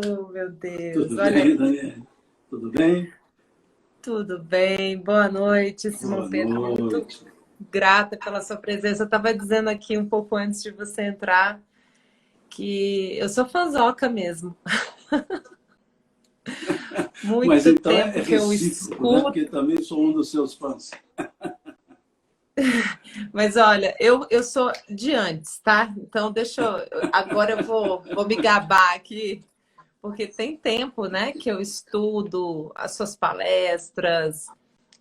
Oh, meu Deus. Tudo Olha, bem, Daniel? Tudo bem? tudo bem. Boa noite, Simão Boa Pedro. Muito noite. grata pela sua presença. Eu estava dizendo aqui um pouco antes de você entrar que eu sou fanzoca mesmo. Mas Muito então é tempo que eu recíproco, né? escuto. Porque também sou um dos seus fãs. Mas olha, eu sou de antes, tá? Então deixa eu. Agora eu vou me gabar aqui, porque tem tempo, né, que eu estudo as suas palestras.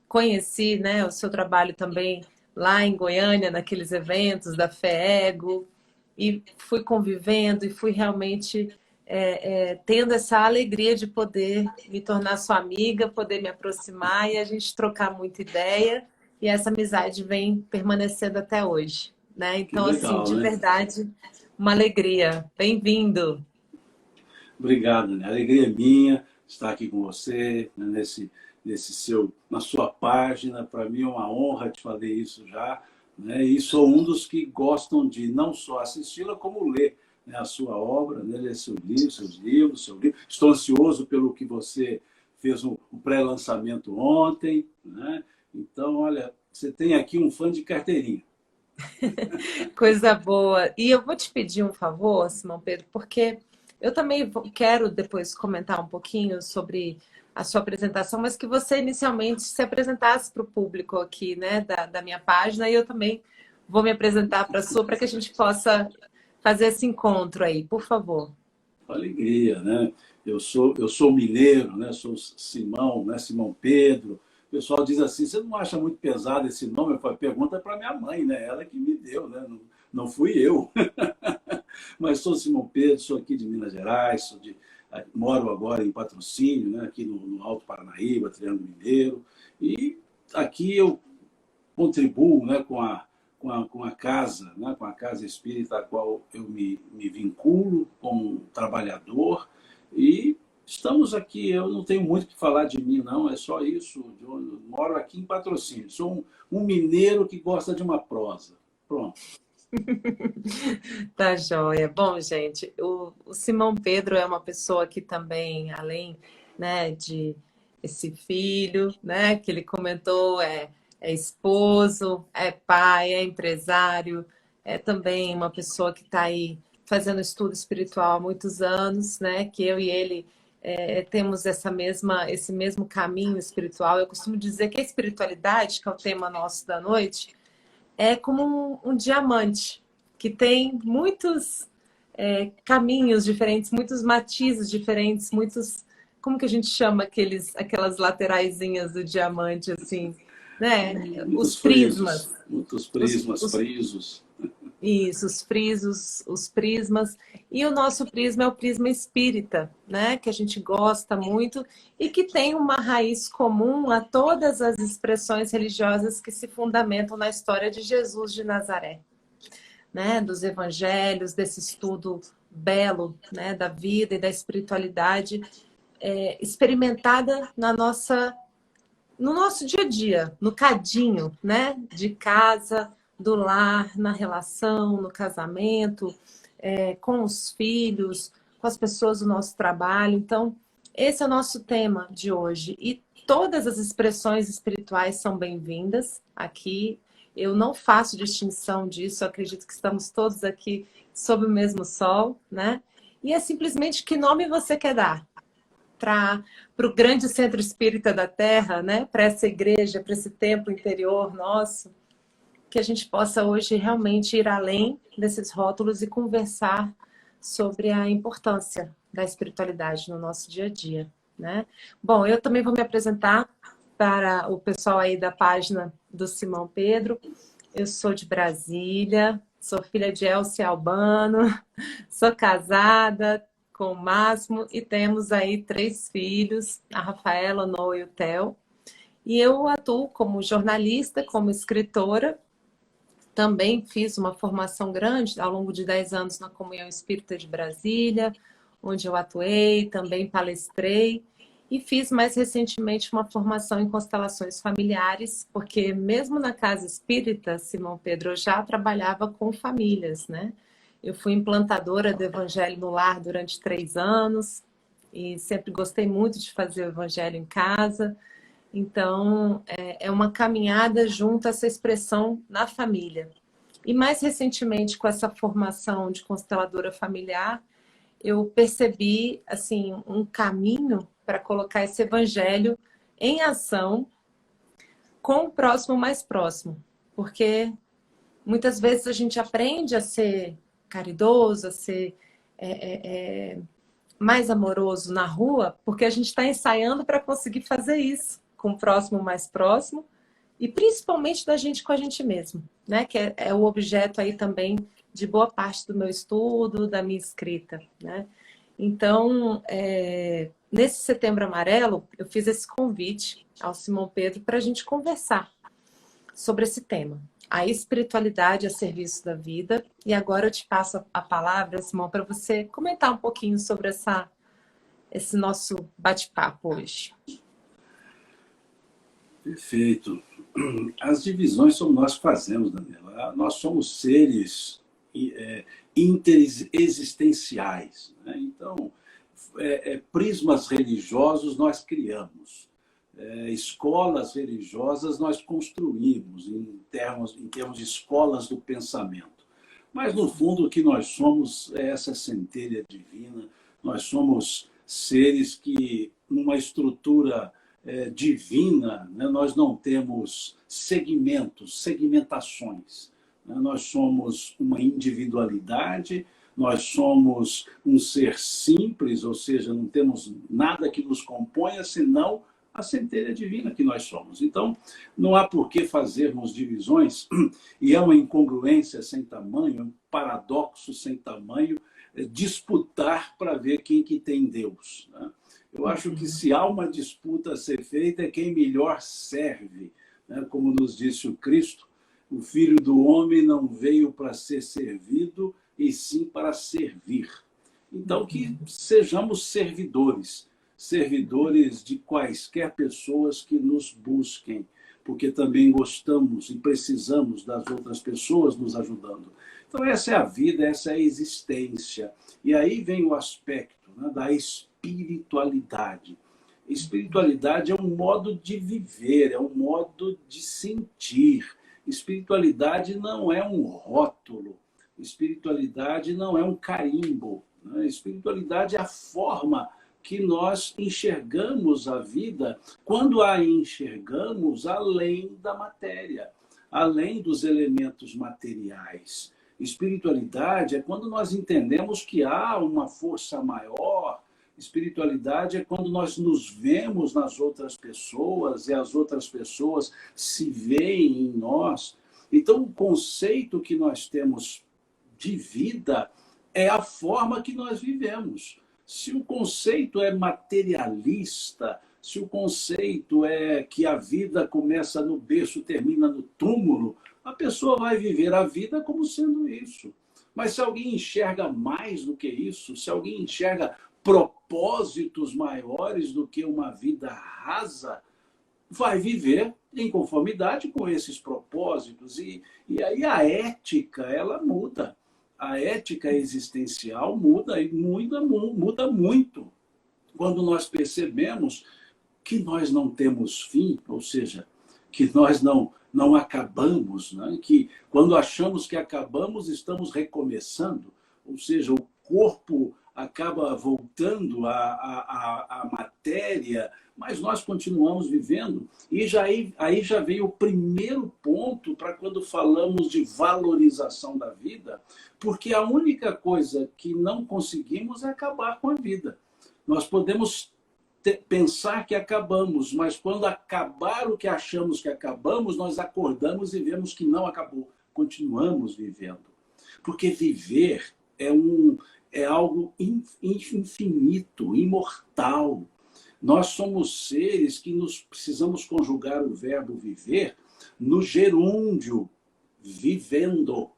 Conheci, né, o seu trabalho também lá em Goiânia, naqueles eventos da FEEGO, e fui convivendo e fui realmente tendo essa alegria de poder me tornar sua amiga, poder me aproximar e a gente trocar muita ideia, e essa amizade vem permanecendo até hoje, né? Que Então, assim, legal, de né? verdade, uma alegria. Bem-vindo. Obrigado, Daniel. A alegria é minha estar aqui com você, né, na sua página. Para mim é uma honra te fazer isso já, né? E sou um dos que gostam de não só assisti-la, como ler, né, a sua obra, né, ler seus livros, seu livro. Estou ansioso pelo que você fez o pré-lançamento ontem, né? Então, olha, você tem aqui um fã de carteirinha. Coisa boa. E eu vou te pedir um favor, Simão Pedro, porque eu também quero depois comentar um pouquinho sobre a sua apresentação, mas que você inicialmente se apresentasse para o público aqui, né, da minha página, e eu também vou me apresentar para a sua, para que a gente possa fazer esse encontro aí, por favor. Alegria, né? Eu sou mineiro, né? Sou Simão, né? Simão Pedro. O pessoal diz assim: você não acha muito pesado esse nome? Eu falo, pergunta para minha mãe, né? Ela que me deu, né? Não, não fui eu. Mas sou Simão Pedro, sou aqui de Minas Gerais, moro agora em Patrocínio, né? Aqui no Alto Paranaíba, Triângulo Mineiro. E aqui eu contribuo, né, com a casa, né, com a casa espírita a qual eu me vinculo como trabalhador. E estamos aqui. Eu não tenho muito o que falar de mim, não, é só isso. Eu moro aqui em Patrocínio, sou um mineiro que gosta de uma prosa. Pronto. Tá joia. Bom, gente, o Simão Pedro é uma pessoa que também, além, né, de esse filho, né, que ele comentou, é esposo, é pai, é empresário, é também uma pessoa que está aí fazendo estudo espiritual há muitos anos, né, que eu e ele temos esse mesmo caminho espiritual. Eu costumo dizer que a espiritualidade, que é o tema nosso da noite, é como um diamante que tem muitos caminhos diferentes, muitos matizes diferentes, muitos. Como que a gente chama aquelas lateraisinhas do diamante, assim, né? Os prismas. Muitos Os, prismas, os frisos. isso, os frisos, os prismas. E o nosso prisma é o prisma espírita, né? Que a gente gosta muito e que tem uma raiz comum a todas as expressões religiosas que se fundamentam na história de Jesus de Nazaré, né? Dos evangelhos, desse estudo belo, né? Da vida e da espiritualidade experimentada no nosso dia a dia, no cadinho, né? De casa, do lar, na relação, no casamento, com os filhos, com as pessoas do nosso trabalho. Então, esse é o nosso tema de hoje. E todas as expressões espirituais são bem-vindas aqui. Eu não faço distinção disso, eu acredito que estamos todos aqui sob o mesmo sol, né? E é simplesmente que nome você quer dar para o grande centro espírita da Terra, né? Para essa igreja, para esse templo interior nosso, que a gente possa hoje realmente ir além desses rótulos e conversar sobre a importância da espiritualidade no nosso dia a dia, né? Bom, eu também vou me apresentar para o pessoal aí da página do Simão Pedro. Eu sou de Brasília, sou filha de Elci Albano, sou casada com o Máximo e temos aí 3 filhos, a Rafaela, o Noah e o Theo. E eu atuo como jornalista, como escritora. Também fiz uma formação grande ao longo de 10 anos na Comunhão Espírita de Brasília, onde eu atuei, também palestrei. E fiz mais recentemente uma formação em constelações familiares, porque mesmo na casa espírita, Simão Pedro, eu já trabalhava com famílias, né? Eu fui implantadora do Evangelho no Lar durante 3 anos, e sempre gostei muito de fazer o evangelho em casa. Então, é uma caminhada junto a essa expressão na família. E mais recentemente, com essa formação de consteladora familiar, eu percebi assim um caminho para colocar esse evangelho em ação com o próximo mais próximo. Porque muitas vezes a gente aprende a ser caridoso, a ser mais amoroso na rua, porque a gente está ensaiando para conseguir fazer isso com o próximo mais próximo e principalmente da gente com a gente mesmo, né? Que é o objeto aí também de boa parte do meu estudo, da minha escrita, né? Então, nesse Setembro Amarelo, eu fiz esse convite ao Simão Pedro para a gente conversar sobre esse tema, a espiritualidade a serviço da vida. E agora eu te passo a palavra, Simão, para você comentar um pouquinho sobre esse nosso bate-papo hoje. Perfeito. As divisões somos nós que fazemos, Daniela. Nós somos seres interexistenciais, né? Então, prismas religiosos nós criamos. Escolas religiosas nós construímos em termos de escolas do pensamento. Mas, no fundo, o que nós somos é essa centelha divina. Nós somos seres que, numa estrutura divina, né, nós não temos segmentações. Né? Nós somos uma individualidade, nós somos um ser simples, ou seja, não temos nada que nos componha senão a centelha divina que nós somos. Então, não há por que fazermos divisões, e é uma incongruência sem tamanho, um paradoxo sem tamanho, disputar para ver quem que tem Deus. Né? Eu acho que se há uma disputa a ser feita, é quem melhor serve. Né? Como nos disse o Cristo, o Filho do Homem não veio para ser servido, e sim para servir. Então, que sejamos servidores de quaisquer pessoas que nos busquem, porque também gostamos e precisamos das outras pessoas nos ajudando. Então, essa é a vida, essa é a existência. E aí vem o aspecto, né, da espiritualidade. Espiritualidade é um modo de viver, é um modo de sentir. Espiritualidade não é um rótulo. Espiritualidade não é um carimbo. Né? Espiritualidade é a forma que nós enxergamos a vida quando a enxergamos além da matéria, além dos elementos materiais. Espiritualidade é quando nós entendemos que há uma força maior. Espiritualidade é quando nós nos vemos nas outras pessoas e as outras pessoas se veem em nós. Então, o conceito que nós temos de vida é a forma que nós vivemos. Se o conceito é materialista, se o conceito é que a vida começa no berço, termina no túmulo, a pessoa vai viver a vida como sendo isso. Mas se alguém enxerga mais do que isso, se alguém enxerga propósitos maiores do que uma vida rasa, vai viver em conformidade com esses propósitos. E aí a ética, ela muda. A ética existencial muda e muda muito quando nós percebemos que nós não temos fim, ou seja, que nós não acabamos, né? Que quando achamos que acabamos, estamos recomeçando, ou seja, o corpo acaba voltando à matéria, mas nós continuamos vivendo. E aí já veio o primeiro ponto para quando falamos de valorização da vida, porque a única coisa que não conseguimos é acabar com a vida. Nós podemos pensar que acabamos, mas quando acabar o que achamos que acabamos, nós acordamos e vemos que não acabou. Continuamos vivendo. Porque viver é algo infinito, imortal. Nós somos seres que precisamos conjugar o verbo viver no gerúndio, vivendo.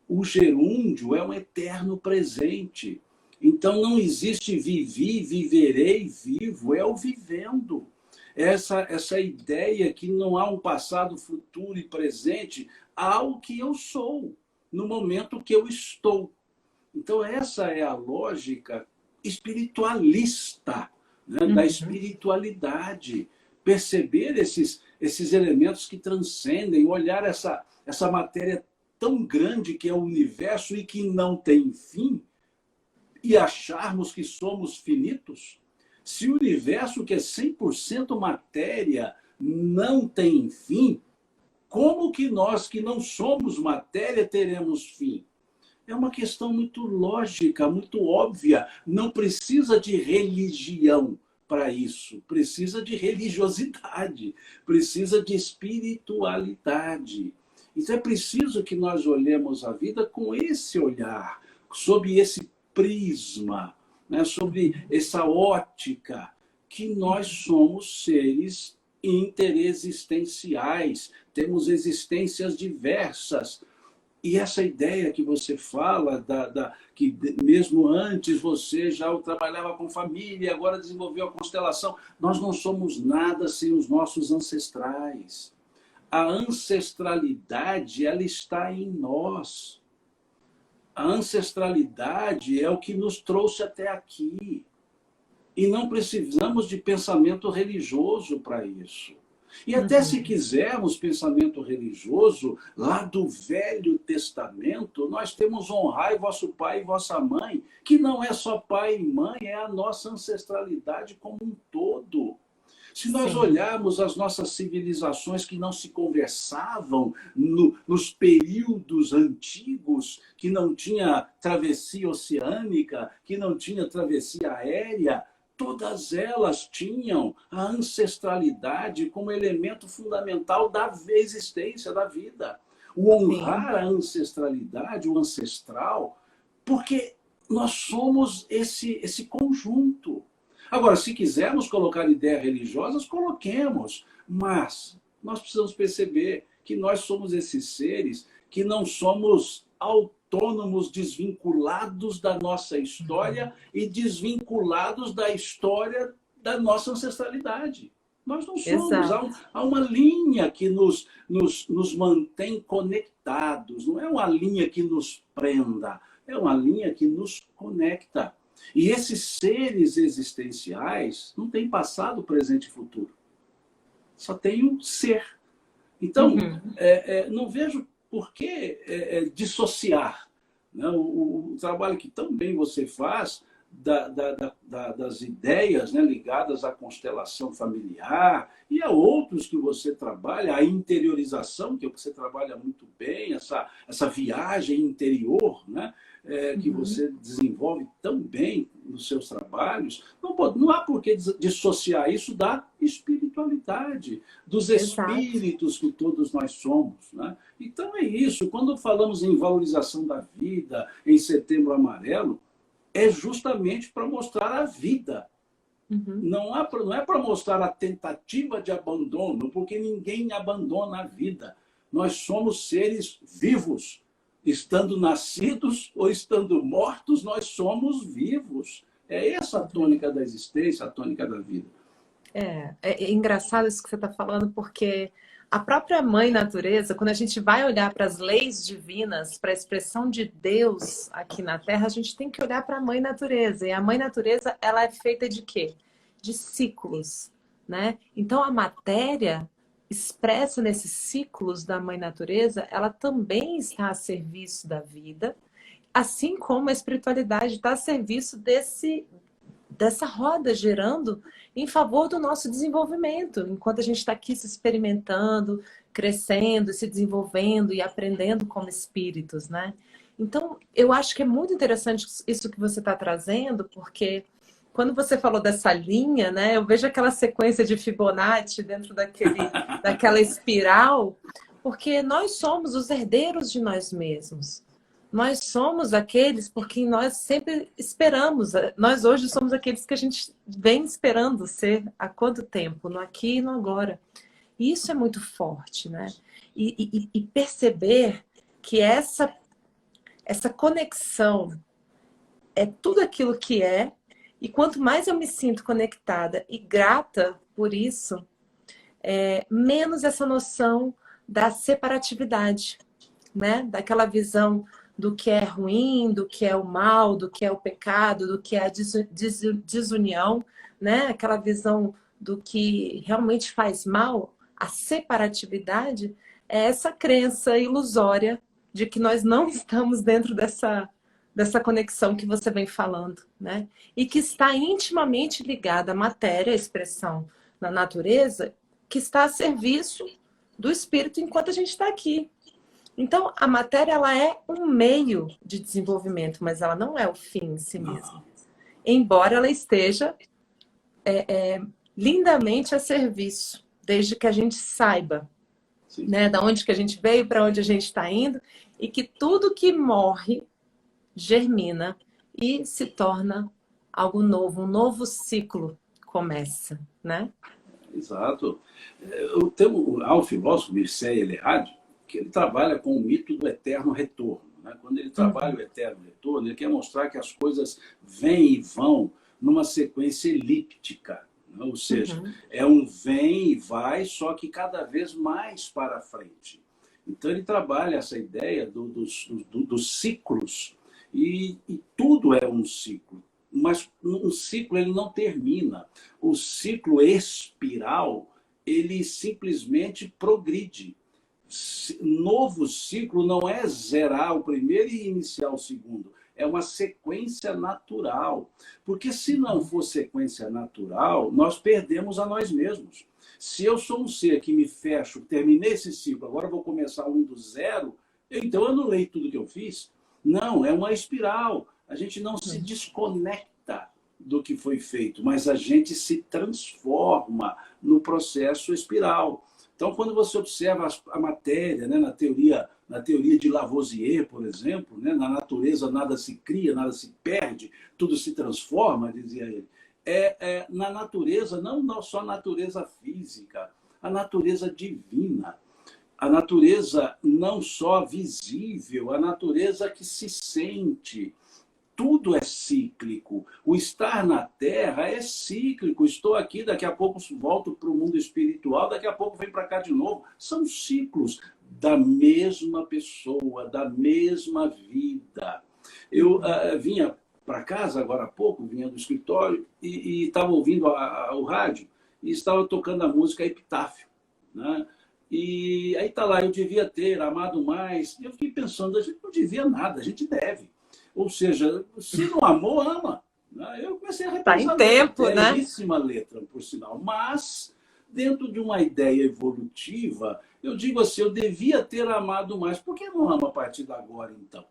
O gerúndio é um eterno presente. Então não existe vivi, viverei, vivo, é o vivendo. Essa ideia que não há um passado, futuro e presente, há o que eu sou, no momento que eu estou. Então essa é a lógica espiritualista, né? Da Uhum. espiritualidade. Perceber esses elementos que transcendem, olhar essa matéria tão grande que é o universo e que não tem fim, e acharmos que somos finitos. Se o universo, que é 100% matéria, não tem fim, como que nós, que não somos matéria, teremos fim? É uma questão muito lógica, muito óbvia. Não precisa de religião para isso. Precisa de religiosidade, precisa de espiritualidade. Então é preciso que nós olhemos a vida com esse olhar, sob esse prisma, né? Sob essa ótica, que nós somos seres interexistenciais, temos existências diversas. E essa ideia que você fala, que mesmo antes você já trabalhava com família, agora desenvolveu a constelação, nós não somos nada sem os nossos ancestrais. A ancestralidade, ela está em nós. A ancestralidade é o que nos trouxe até aqui. E não precisamos de pensamento religioso para isso. E até se Uhum. quisermos pensamento religioso, lá do Velho Testamento, nós temos honrai vosso pai e vossa mãe, que não é só pai e mãe, é a nossa ancestralidade como um todo. Se nós Sim, olharmos as nossas civilizações que não se conversavam nos períodos antigos, que não tinha travessia oceânica, que não tinha travessia aérea, todas elas tinham a ancestralidade como elemento fundamental da existência da vida. O sim. honrar a ancestralidade, o ancestral, porque nós somos esse conjunto. Agora, se quisermos colocar ideias religiosas, coloquemos, mas nós precisamos perceber que nós somos esses seres que não somos autônomos, desvinculados da nossa história e desvinculados da história da nossa ancestralidade. Nós não somos. Exato. Há uma linha que nos mantém conectados, não é uma linha que nos prenda, é uma linha que nos conecta. E esses seres existenciais não têm passado, presente e futuro. Só tem um ser. Então, Uhum. não vejo por que dissociar, né? O trabalho que também você faz das ideias, né, ligadas à constelação familiar e a outros que você trabalha, a interiorização, que é o que você trabalha muito bem, essa viagem interior, né, que Uhum. você desenvolve tão bem nos seus trabalhos, não há por que dissociar isso da espiritualidade, dos Exato. espíritos que todos nós somos. Né? Então é isso. Quando falamos em valorização da vida, em Setembro Amarelo, é justamente para mostrar a vida. Uhum. Não é para mostrar a tentativa de abandono, porque ninguém abandona a vida. Nós somos seres vivos. Estando nascidos ou estando mortos, nós somos vivos. É essa a tônica da existência, a tônica da vida. É engraçado isso que você está falando, porque a própria mãe natureza, quando a gente vai olhar para as leis divinas, para a expressão de Deus aqui na Terra, a gente tem que olhar para a mãe natureza. E a mãe natureza, ela é feita de quê? De ciclos, né? Então a matéria expressa nesses ciclos da mãe natureza, ela também está a serviço da vida, assim como a espiritualidade está a serviço dessa roda girando em favor do nosso desenvolvimento, enquanto a gente está aqui se experimentando, crescendo, se desenvolvendo e aprendendo como espíritos, né? Então, eu acho que é muito interessante isso que você está trazendo, porque quando você falou dessa linha, né, eu vejo aquela sequência de Fibonacci dentro daquela espiral, porque nós somos os herdeiros de nós mesmos. Nós somos aqueles por quem nós sempre esperamos. Nós hoje somos aqueles que a gente vem esperando ser há quanto tempo? No aqui e no agora. E isso é muito forte, né? E perceber que essa conexão é tudo aquilo que é, e quanto mais eu me sinto conectada e grata por isso, menos essa noção da separatividade, né? Daquela visão do que é ruim, do que é o mal, do que é o pecado, do que é a desunião, né? Aquela visão do que realmente faz mal, a separatividade, é essa crença ilusória de que nós não estamos dentro dessa conexão que você vem falando, né? E que está intimamente ligada à matéria, à expressão na natureza, que está a serviço do espírito enquanto a gente está aqui. Então, a matéria ela é um meio de desenvolvimento, mas ela não é o fim em si mesma. Embora ela esteja lindamente a serviço, desde que a gente saiba, né, da onde que a gente veio, para onde a gente está indo, e que tudo que morre germina e se torna algo novo, um novo ciclo começa, né? Exato. Há um filósofo, Mircea Eliade, que ele trabalha com o mito do eterno retorno, né? Quando ele trabalha o eterno retorno, ele quer mostrar que as coisas vêm e vão numa sequência elíptica, né? Ou seja, é um vem e vai, só que cada vez mais para frente. Então ele trabalha essa ideia dos ciclos, e tudo é um ciclo. Mas um ciclo ele não termina. O ciclo espiral, ele simplesmente progride. Novo ciclo não é zerar o primeiro e iniciar o segundo. É uma sequência natural. Porque se não for sequência natural, nós perdemos a nós mesmos. Se eu sou um ser que me fecho, terminei esse ciclo, agora vou começar um do zero, então eu anulei tudo que eu fiz. Não, é uma espiral. A gente não se desconecta do que foi feito, mas a gente se transforma no processo espiral. Então, quando você observa a matéria, né, na teoria de Lavoisier, por exemplo, né, na natureza nada se cria, nada se perde, tudo se transforma, dizia ele. Na natureza, não só a natureza física, a natureza divina. A natureza não só visível, a natureza que se sente. Tudo é cíclico. O estar na Terra é cíclico. Estou aqui, daqui a pouco volto para o mundo espiritual, daqui a pouco venho para cá de novo. São ciclos da mesma pessoa, da mesma vida. Eu vinha para casa agora há pouco, vinha do escritório e estava ouvindo o rádio e estava tocando a música Epitáfio, né? E aí está lá, eu devia ter amado mais. Eu fiquei pensando, a gente não devia nada, a gente deve. Ou seja, se não amou, ama. Eu comecei a repensar. Tá em tempo, né? Belíssima letra, por sinal. Mas, dentro de uma ideia evolutiva, eu digo assim, eu devia ter amado mais. Por que não ama a partir de agora, então?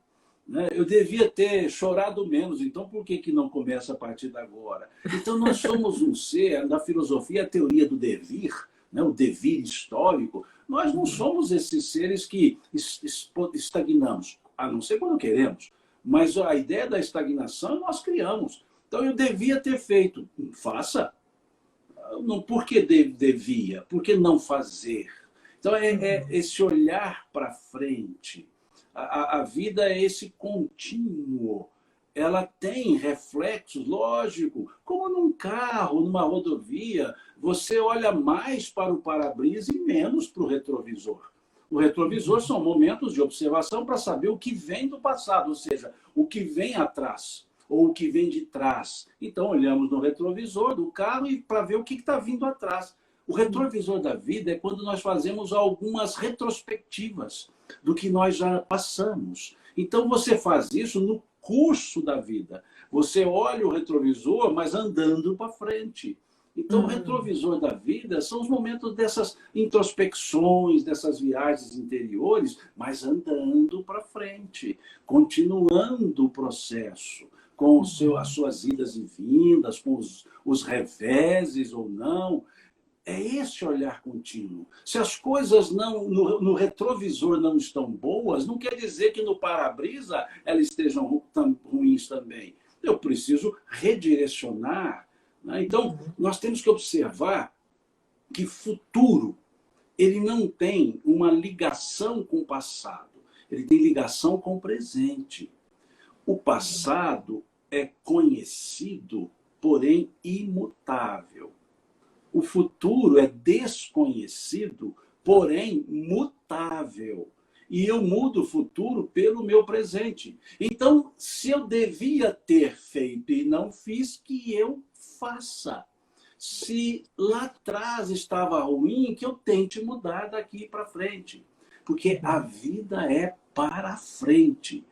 Eu devia ter chorado menos, então por que não começa a partir de agora? Então nós somos um ser, da filosofia, a teoria do devir, né, o devir histórico, nós não somos esses seres que estagnamos, a não ser quando queremos. Mas a ideia da estagnação nós criamos. Então eu devia ter feito. Faça. Não, por que devia? Por que não fazer? Então é esse olhar para frente. A vida é esse contínuo. Ela tem reflexos, lógico, como num carro, numa rodovia, você olha mais para o para-brisa e menos para o retrovisor. O retrovisor são momentos de observação para saber o que vem do passado, ou seja, o que vem atrás, ou o que vem de trás. Então, olhamos no retrovisor do carro e para ver o que está vindo atrás. O retrovisor da vida é quando nós fazemos algumas retrospectivas do que nós já passamos. Então, você faz isso no curso da vida. Você olha o retrovisor, mas andando para frente. Então, o retrovisor da vida são os momentos dessas introspecções, dessas viagens interiores, mas andando para frente, continuando o processo, com as suas idas e vindas, com os reveses ou não. É esse olhar contínuo. Se as coisas no retrovisor não estão boas, não quer dizer que no para-brisa elas estejam ruins também. Eu preciso redirecionar. Então, nós temos que observar que futuro ele não tem uma ligação com o passado, ele tem ligação com o presente. O passado é conhecido, porém imutável. O futuro é desconhecido, porém mutável. e eu mudo o futuro pelo meu presente. Então, se eu devia ter feito e não fiz, que eu faça. Se lá atrás estava ruim, que eu tente mudar daqui para frente. Porque a vida é para frente.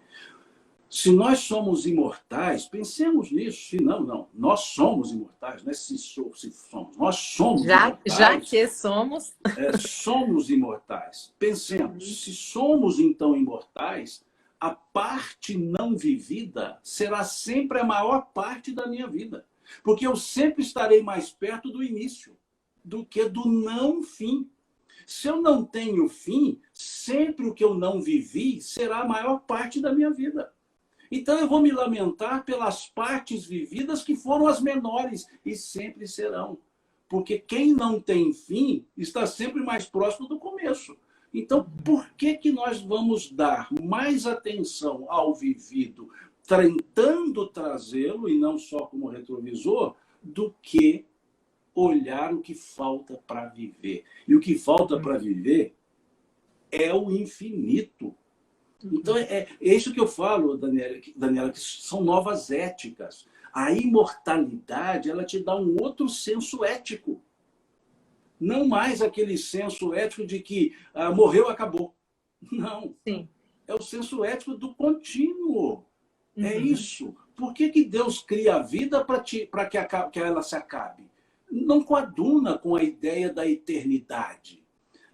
Se nós somos imortais, pensemos nisso. Se não, nós somos imortais, não é se somos, nós somos Já imortais. que somos. Somos imortais. Pensemos, se somos então imortais, a parte não vivida será sempre a maior parte da minha vida. Porque eu sempre estarei mais perto do início do que do não fim. Se eu não tenho fim, sempre o que eu não vivi será a maior parte da minha vida. Então eu vou me lamentar pelas partes vividas que foram as menores e sempre serão. Porque quem não tem fim está sempre mais próximo do começo. Então, por que nós vamos dar mais atenção ao vivido, tentando trazê-lo, e não só como retrovisor, do que olhar o que falta para viver? E o que falta para viver é o infinito. Então, é isso que eu falo, Daniela, que são novas éticas. A imortalidade, ela te dá um outro senso ético. Não mais aquele senso ético de que morreu, acabou. Não. Sim. É o senso ético do contínuo. É isso. Por que Deus cria a vida para que ela se acabe? Não coaduna com a ideia da eternidade.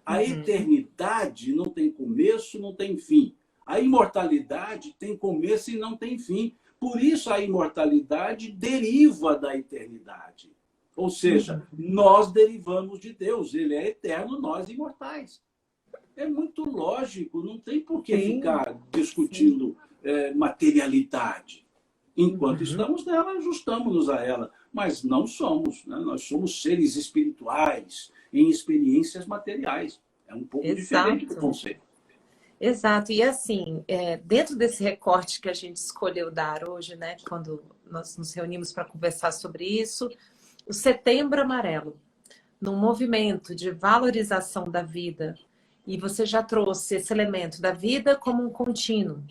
A eternidade não tem começo, não tem fim. A imortalidade tem começo e não tem fim. Por isso a imortalidade deriva da eternidade. Ou seja, nós derivamos de Deus. Ele é eterno, nós imortais. É muito lógico, não tem por que ficar discutindo materialidade. Enquanto estamos nela, ajustamos-nos a ela. Mas não somos. Né? Nós somos seres espirituais em experiências materiais. É um pouco diferente do conceito. Exato. E assim, dentro desse recorte que a gente escolheu dar hoje, né, quando nós nos reunimos para conversar sobre isso, o Setembro Amarelo, num movimento de valorização da vida, e você já trouxe esse elemento da vida como um contínuo,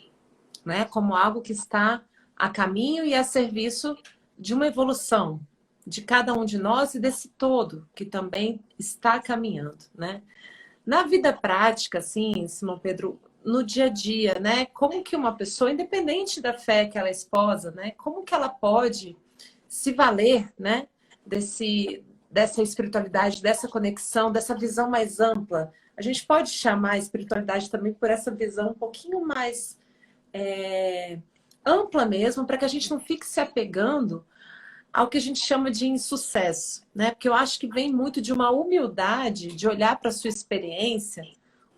né, como algo que está a caminho e a serviço de uma evolução de cada um de nós e desse todo que também está caminhando, né? Na vida prática, assim, Simão Pedro, no dia a dia, né? Como que uma pessoa, independente da fé que ela é esposa, né? Como que ela pode se valer, né? Dessa espiritualidade, dessa conexão, dessa visão mais ampla. A gente pode chamar a espiritualidade também por essa visão um pouquinho mais ampla mesmo, para que a gente não fique se apegando ao que a gente chama de insucesso, né? Porque eu acho que vem muito de uma humildade de olhar para a sua experiência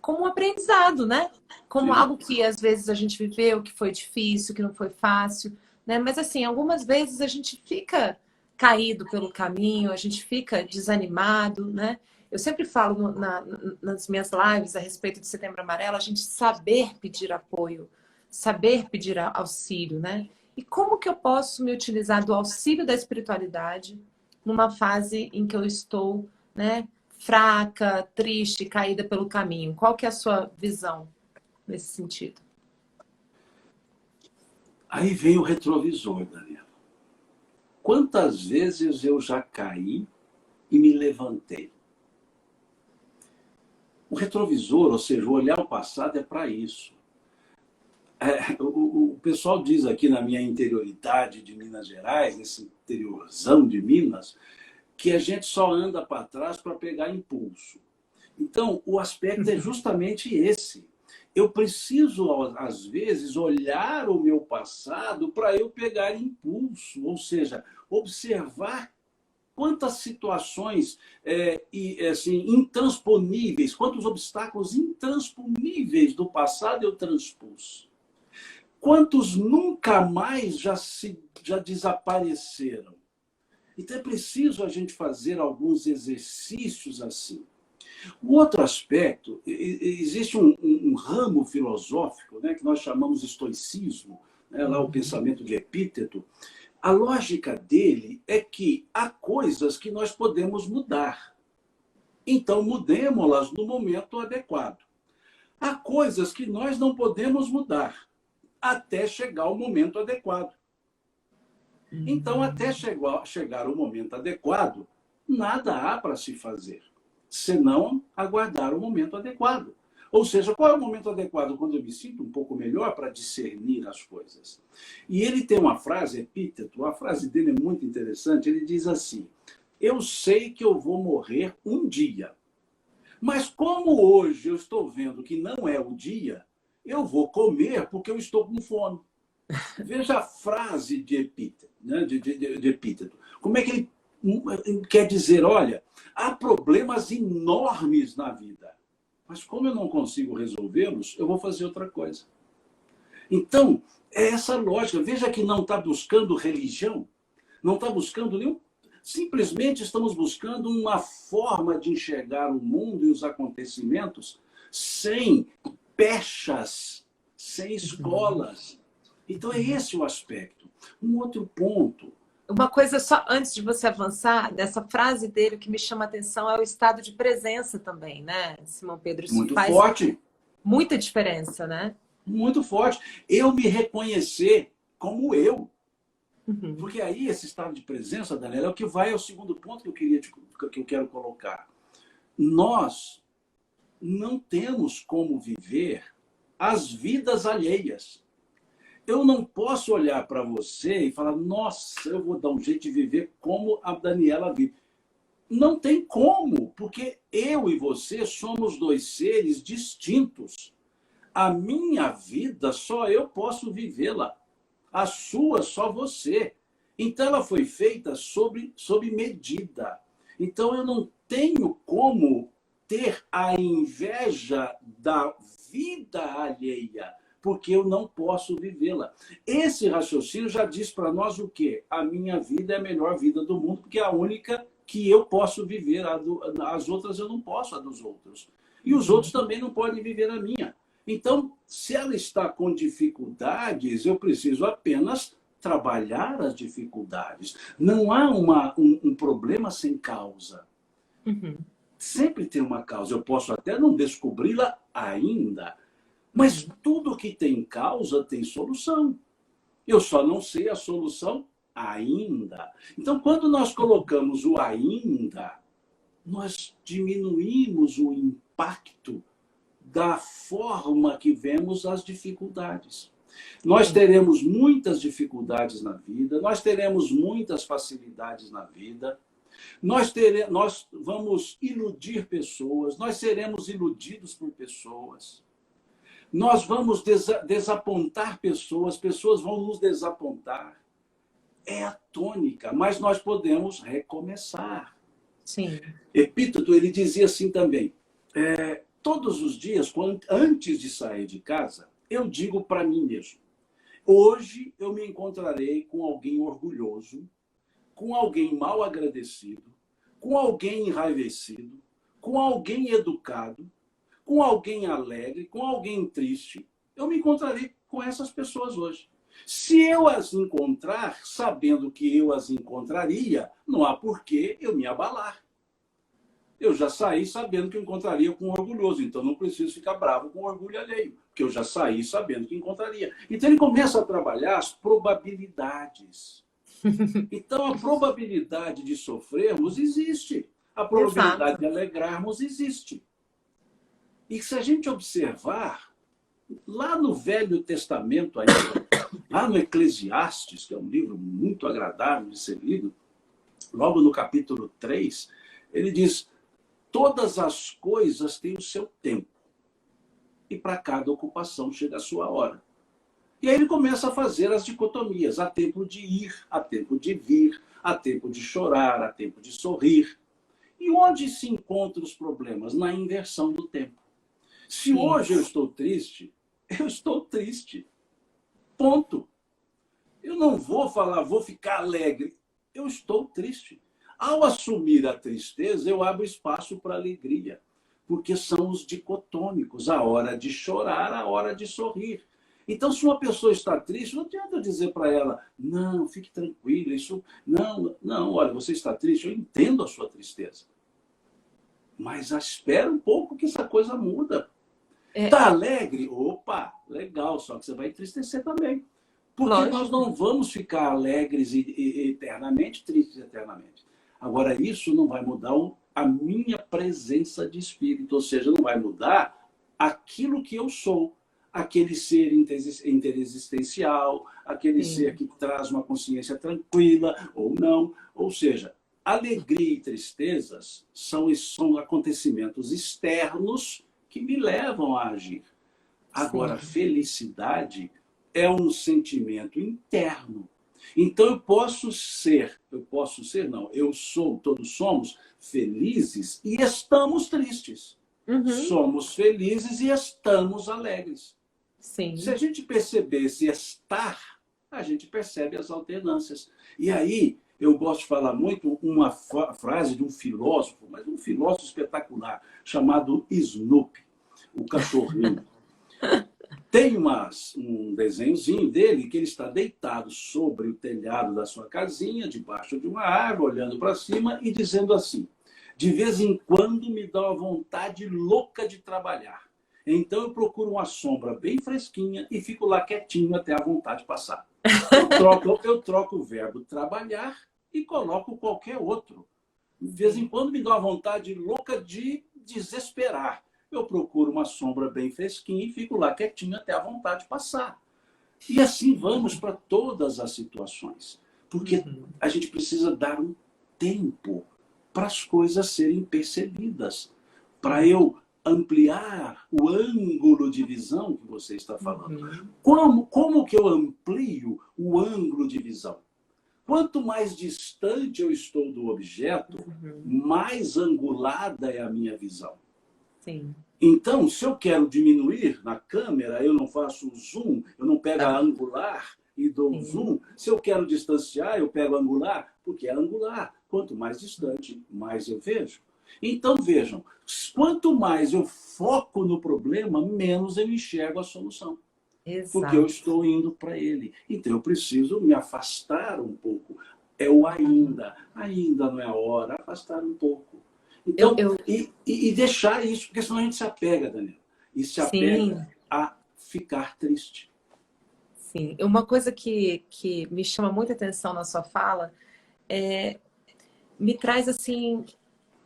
como um aprendizado, né? Como algo que às vezes a gente viveu, que foi difícil, que não foi fácil, né? Mas assim, algumas vezes a gente fica caído pelo caminho, a gente fica desanimado, né? Eu sempre falo nas minhas lives a respeito de Setembro Amarelo, a gente saber pedir apoio, saber pedir auxílio, né? E como que eu posso me utilizar do auxílio da espiritualidade numa fase em que eu estou, né, fraca, triste, caída pelo caminho? Qual que é a sua visão nesse sentido? Aí vem o retrovisor, Daniela. Quantas vezes eu já caí e me levantei? O retrovisor, ou seja, o olhar o passado é para isso. O pessoal diz aqui na minha interioridade de Minas Gerais, nesse interiorzão de Minas, que a gente só anda para trás para pegar impulso. Então, o aspecto é justamente esse. Eu preciso, às vezes, olhar o meu passado para eu pegar impulso, ou seja, observar quantas situações assim, intransponíveis, quantos obstáculos intransponíveis do passado eu transpus. Quantos nunca mais já desapareceram? Então é preciso a gente fazer alguns exercícios assim. O outro aspecto, existe um ramo filosófico, né, que nós chamamos de estoicismo, né, lá o pensamento de Epíteto. A lógica dele é que há coisas que nós podemos mudar. Então mudemos-las no momento adequado. Há coisas que nós não podemos mudar até chegar o momento adequado. Então, até chegar o momento adequado, nada há para se fazer, senão aguardar o momento adequado. Ou seja, qual é o momento adequado? Quando eu me sinto um pouco melhor para discernir as coisas. E ele tem uma frase, Epíteto, a frase dele é muito interessante, ele diz assim: eu sei que eu vou morrer um dia, mas como hoje eu estou vendo que não é o dia, eu vou comer porque eu estou com fome. Veja a frase de Epíteto, né? de Epíteto. Como é que ele quer dizer? Olha, há problemas enormes na vida, mas como eu não consigo resolvê-los, eu vou fazer outra coisa. Então, é essa lógica. Veja que não está buscando religião, não está buscando nenhum. Simplesmente estamos buscando uma forma de enxergar o mundo e os acontecimentos sem pechas, sem escolas. Então, é esse o aspecto. Um outro ponto. Uma coisa só, antes de você avançar, dessa frase dele que me chama a atenção é o estado de presença também, né, Simão Pedro? Isso Muito faz forte. muita diferença, né? Muito forte. Eu me reconhecer como eu. Porque aí esse estado de presença, Daniela, é o que vai ao segundo ponto que eu quero colocar. Nós não temos como viver as vidas alheias. Eu não posso olhar para você e falar, nossa, eu vou dar um jeito de viver como a Daniela vive. Não tem como, porque eu e você somos dois seres distintos. A minha vida, só eu posso vivê-la. A sua, só você. Então, ela foi feita sob medida. Então, eu não tenho como ter a inveja da vida alheia, porque eu não posso vivê-la. Esse raciocínio já diz para nós o quê? A minha vida é a melhor vida do mundo, porque é a única que eu posso viver. As outras eu não posso, a dos outros. E os outros também não podem viver a minha. Então, se ela está com dificuldades, eu preciso apenas trabalhar as dificuldades. Não há um problema sem causa. Sempre tem uma causa. Eu posso até não descobri-la ainda, mas tudo que tem causa tem solução. Eu só não sei a solução ainda. Então, quando nós colocamos o ainda, nós diminuímos o impacto da forma que vemos as dificuldades. Nós teremos muitas dificuldades na vida, nós teremos muitas facilidades na vida, nós vamos iludir pessoas, nós seremos iludidos por pessoas, nós vamos desapontar pessoas, pessoas vão nos desapontar. É a tônica, mas nós podemos recomeçar. Sim. Epíteto, ele dizia assim também, todos os dias, antes de sair de casa, eu digo para mim mesmo, hoje eu me encontrarei com alguém orgulhoso, com alguém mal agradecido, com alguém enraivecido, com alguém educado, com alguém alegre, com alguém triste. Eu me encontrarei com essas pessoas hoje. Se eu as encontrar, sabendo que eu as encontraria, não há por que eu me abalar. Eu já saí sabendo que eu encontraria com um orgulhoso, então não preciso ficar bravo com o orgulho alheio, porque eu já saí sabendo que encontraria. Então ele começa a trabalhar as probabilidades. Então a probabilidade de sofrermos existe, a probabilidade de alegrarmos existe. E se a gente observar, lá no Velho Testamento, ainda, lá no Eclesiastes, que é um livro muito agradável de ser lido, logo no capítulo 3, ele diz: todas as coisas têm o seu tempo. E para cada ocupação chega a sua hora. E aí ele começa a fazer as dicotomias. Há tempo de ir, há tempo de vir, há tempo de chorar, há tempo de sorrir. E onde se encontram os problemas? Na inversão do tempo. Se hoje eu estou triste, eu estou triste. Ponto. Eu não vou falar, vou ficar alegre. Eu estou triste. Ao assumir a tristeza, eu abro espaço para a alegria, porque são os dicotômicos, a hora de chorar, a hora de sorrir. Então, se uma pessoa está triste, não adianta eu dizer para ela, não, fique tranquila, isso... Não, olha, você está triste, eu entendo a sua tristeza. Mas espera um pouco que essa coisa muda. Tá alegre? Opa, legal, só que você vai entristecer também. Porque Lógico. nós não vamos ficar alegres eternamente, tristes eternamente. Agora, isso não vai mudar a minha presença de espírito, ou seja, não vai mudar aquilo que eu sou. Aquele ser interexistencial, aquele ser Sim, que traz uma consciência tranquila ou não. Ou seja, alegria e tristezas são acontecimentos externos que me levam a agir. Agora, sim. felicidade é um sentimento interno. Então não, eu sou, todos somos felizes e estamos tristes. Uhum, Somos felizes e estamos alegres. Se a sim. gente percebesse estar, a gente percebe as alternâncias. E aí, eu gosto de falar muito uma frase de um filósofo, mas um filósofo espetacular, chamado Snoopy, o cachorrinho. Tem um desenhozinho dele que ele está deitado sobre o telhado da sua casinha, debaixo de uma árvore, olhando para cima e dizendo assim: de vez em quando me dá uma vontade louca de trabalhar. Então eu procuro uma sombra bem fresquinha e fico lá quietinho até a vontade passar. Eu troco o verbo trabalhar e coloco qualquer outro. De vez em Sim. quando me dá uma vontade louca de desesperar. Eu procuro uma sombra bem fresquinha e fico lá quietinho até a vontade passar. E assim vamos para todas as situações. Porque Uhum. a gente precisa dar um tempo para as coisas serem percebidas. Para Sim. eu ampliar o ângulo de visão que você está falando. Uhum. Como que eu amplio o ângulo de visão? Quanto mais distante eu estou do objeto, Uhum. mais angulada é a minha visão. Sim. Então, se eu quero diminuir na câmera, eu não faço o zoom, eu não pego a Ah, angular e dou o sim. zoom. Se eu quero distanciar, eu pego a angular, porque é angular. Quanto mais distante, mais eu vejo. Então, vejam, quanto mais eu foco no problema, menos eu enxergo a solução. Porque eu Exato. estou indo para ele. Então, eu preciso me afastar um pouco. É o ainda não é a hora, afastar um pouco. Eu, Então, eu, e deixar isso, porque senão a gente se apega, Daniel. E se apega sim, a ficar triste. sim. Uma coisa que me chama muita atenção na sua fala me traz assim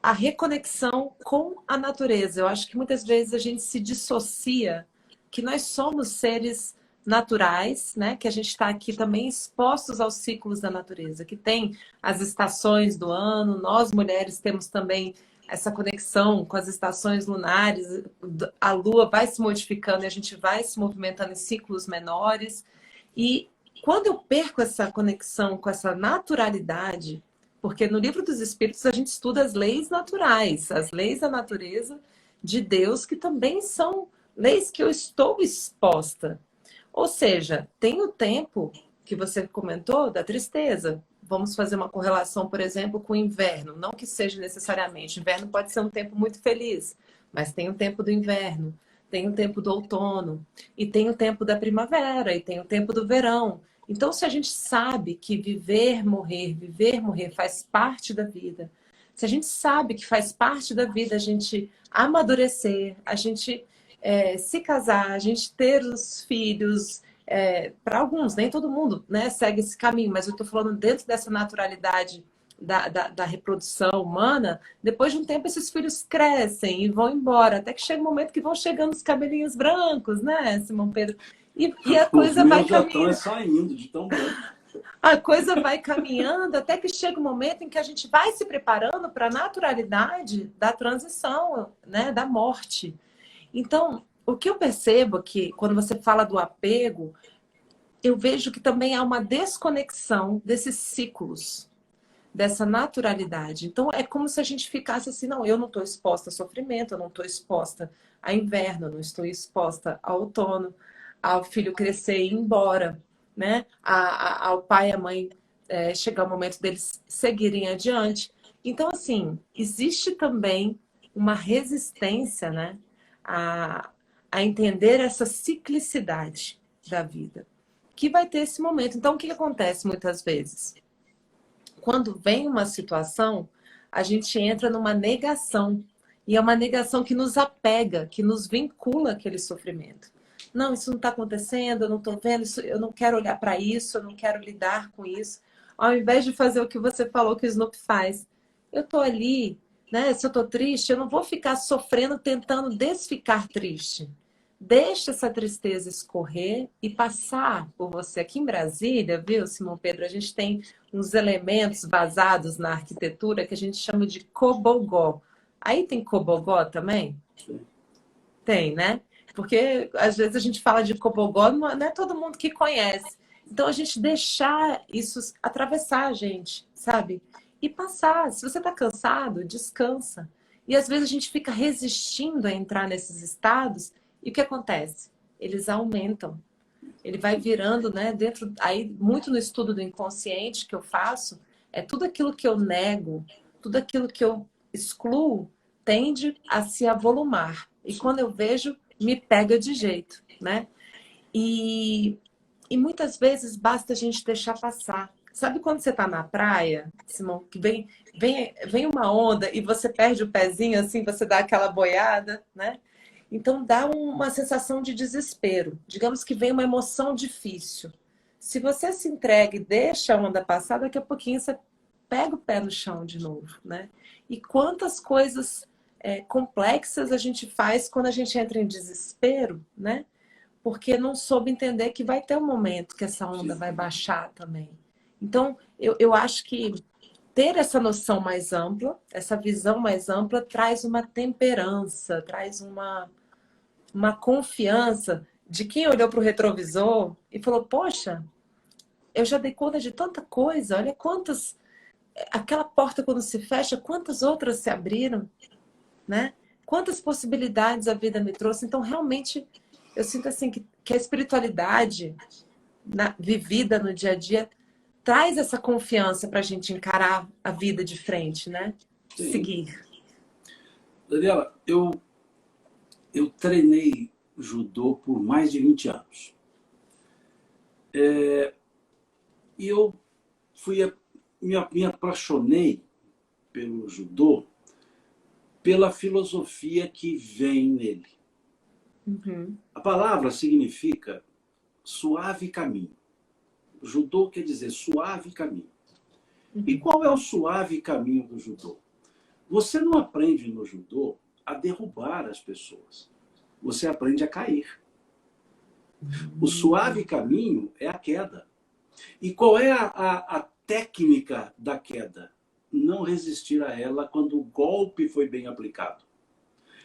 a reconexão com a natureza. Eu acho que muitas vezes a gente se dissocia que nós somos seres naturais, né? Que a gente está aqui também expostos aos ciclos da natureza, que tem as estações do ano. Nós mulheres temos também essa conexão com as estações lunares. A lua vai se modificando e a gente vai se movimentando em ciclos menores. E quando eu perco essa conexão com essa naturalidade, porque no livro dos Espíritos a gente estuda as leis naturais, as leis da natureza de Deus, que também são leis que eu estou exposta. Ou seja, tem o tempo que você comentou da tristeza. Vamos fazer uma correlação, por exemplo, com o inverno. Não que seja necessariamente. Inverno pode ser um tempo muito feliz, mas tem o tempo do inverno, tem o tempo do outono, e tem o tempo da primavera, e tem o tempo do verão. Então, se a gente sabe que viver, morrer faz parte da vida, se a gente sabe que faz parte da vida a gente amadurecer, a gente se casar, a gente ter os filhos, para alguns, nem todo mundo, né, segue esse caminho, mas eu estou falando dentro dessa naturalidade da reprodução humana, depois de um tempo esses filhos crescem e vão embora, até que chega um momento que vão chegando os cabelinhos brancos, né, Simão Pedro? E a Os coisa vai meus já estão caminhando. saindo de tão branco. A coisa vai caminhando até que chega um momento em que a gente vai se preparando para a naturalidade da transição, né, da morte. Então, o que eu percebo é que quando você fala do apego, eu vejo que também há uma desconexão desses ciclos, dessa naturalidade. Então, é como se a gente ficasse assim, não, eu não estou exposta a sofrimento, eu não estou exposta a inverno, eu não estou exposta a outono, ao filho crescer e ir embora, né? Ao pai e à mãe chegar o momento deles seguirem adiante. Então, assim, existe também uma resistência, né, a, a entender essa ciclicidade da vida, que vai ter esse momento. Então, o que acontece muitas vezes? Quando vem uma situação, a gente entra numa negação. E é uma negação que nos apega, que nos vincula àquele sofrimento. Não, isso não está acontecendo, eu não estou vendo, isso, eu não quero olhar para isso, eu não quero lidar com isso. Ao invés de fazer o que você falou que o Snoop faz. Eu estou ali, né? Se eu estou triste, eu não vou ficar sofrendo, tentando desficar triste. Deixa essa tristeza escorrer e passar por você. Aqui em Brasília, viu, Simão Pedro, a gente tem uns elementos vazados na arquitetura que a gente chama de cobogó. Aí tem cobogó também? Tem, né? Porque às vezes a gente fala de cobogó, não é todo mundo que conhece. Então a gente deixar isso atravessar a gente, sabe? E passar. Se você está cansado, descansa. E às vezes a gente fica resistindo a entrar nesses estados e o que acontece? Eles aumentam. Ele vai virando, né? Dentro, aí muito no estudo do inconsciente que eu faço, é tudo aquilo que eu nego, tudo aquilo que eu excluo tende a se avolumar. E quando eu vejo, me pega de jeito, né? E, e muitas vezes basta a gente deixar passar. Sabe quando você está na praia, Simão, que vem uma onda e você perde o pezinho, assim, você dá aquela boiada, né? Então dá uma sensação de desespero. Digamos que vem uma emoção difícil. Se você se entrega e deixa a onda passar, daqui a pouquinho você pega o pé no chão de novo, né? E quantas coisas complexas a gente faz quando a gente entra em desespero, né? Porque não soube entender que vai ter um momento que essa onda vai baixar também. Então, eu acho que ter essa noção mais ampla, essa visão mais ampla, traz uma temperança, traz uma confiança de quem olhou para o retrovisor e falou, poxa, eu já dei conta de tanta coisa, olha quantas... Aquela porta quando se fecha, quantas outras se abriram, né? Quantas possibilidades a vida me trouxe. Então, realmente, eu sinto assim que a espiritualidade vivida no dia a dia traz essa confiança para a gente encarar a vida de frente, né? Sim. Seguir. Daniela, eu treinei judô por mais de 20 anos. E eu me apaixonei pelo judô pela filosofia que vem nele. Uhum. A palavra significa suave caminho. Judô quer dizer suave caminho. E qual é o suave caminho do judô? Você não aprende no judô a derrubar as pessoas. Você aprende a cair. O suave caminho é a queda. E qual é a técnica da queda? Não resistir a ela quando o golpe foi bem aplicado.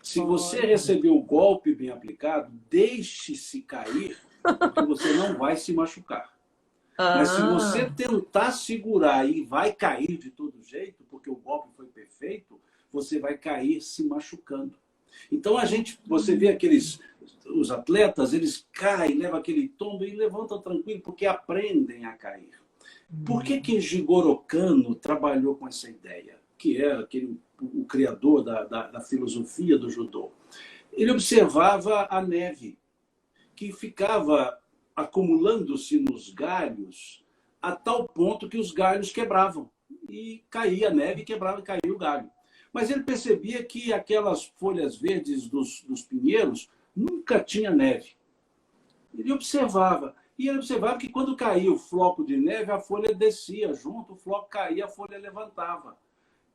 Se você recebeu o golpe bem aplicado, deixe-se cair, porque você não vai se machucar. Mas se você tentar segurar e vai cair de todo jeito, porque o golpe foi perfeito, você vai cair se machucando. Então você vê os atletas, eles caem, levam aquele tombo e levantam tranquilo, porque aprendem a cair. Por que Jigoro Kano trabalhou com essa ideia? Que é o criador da filosofia do judô. Ele observava a neve, que ficava acumulando-se nos galhos a tal ponto que os galhos quebravam. E caía a neve, quebrava e caía o galho. Mas ele percebia que aquelas folhas verdes dos pinheiros nunca tinha neve. Ele observava. E ele observava que quando caía o floco de neve, a folha descia junto, o floco caía, a folha levantava.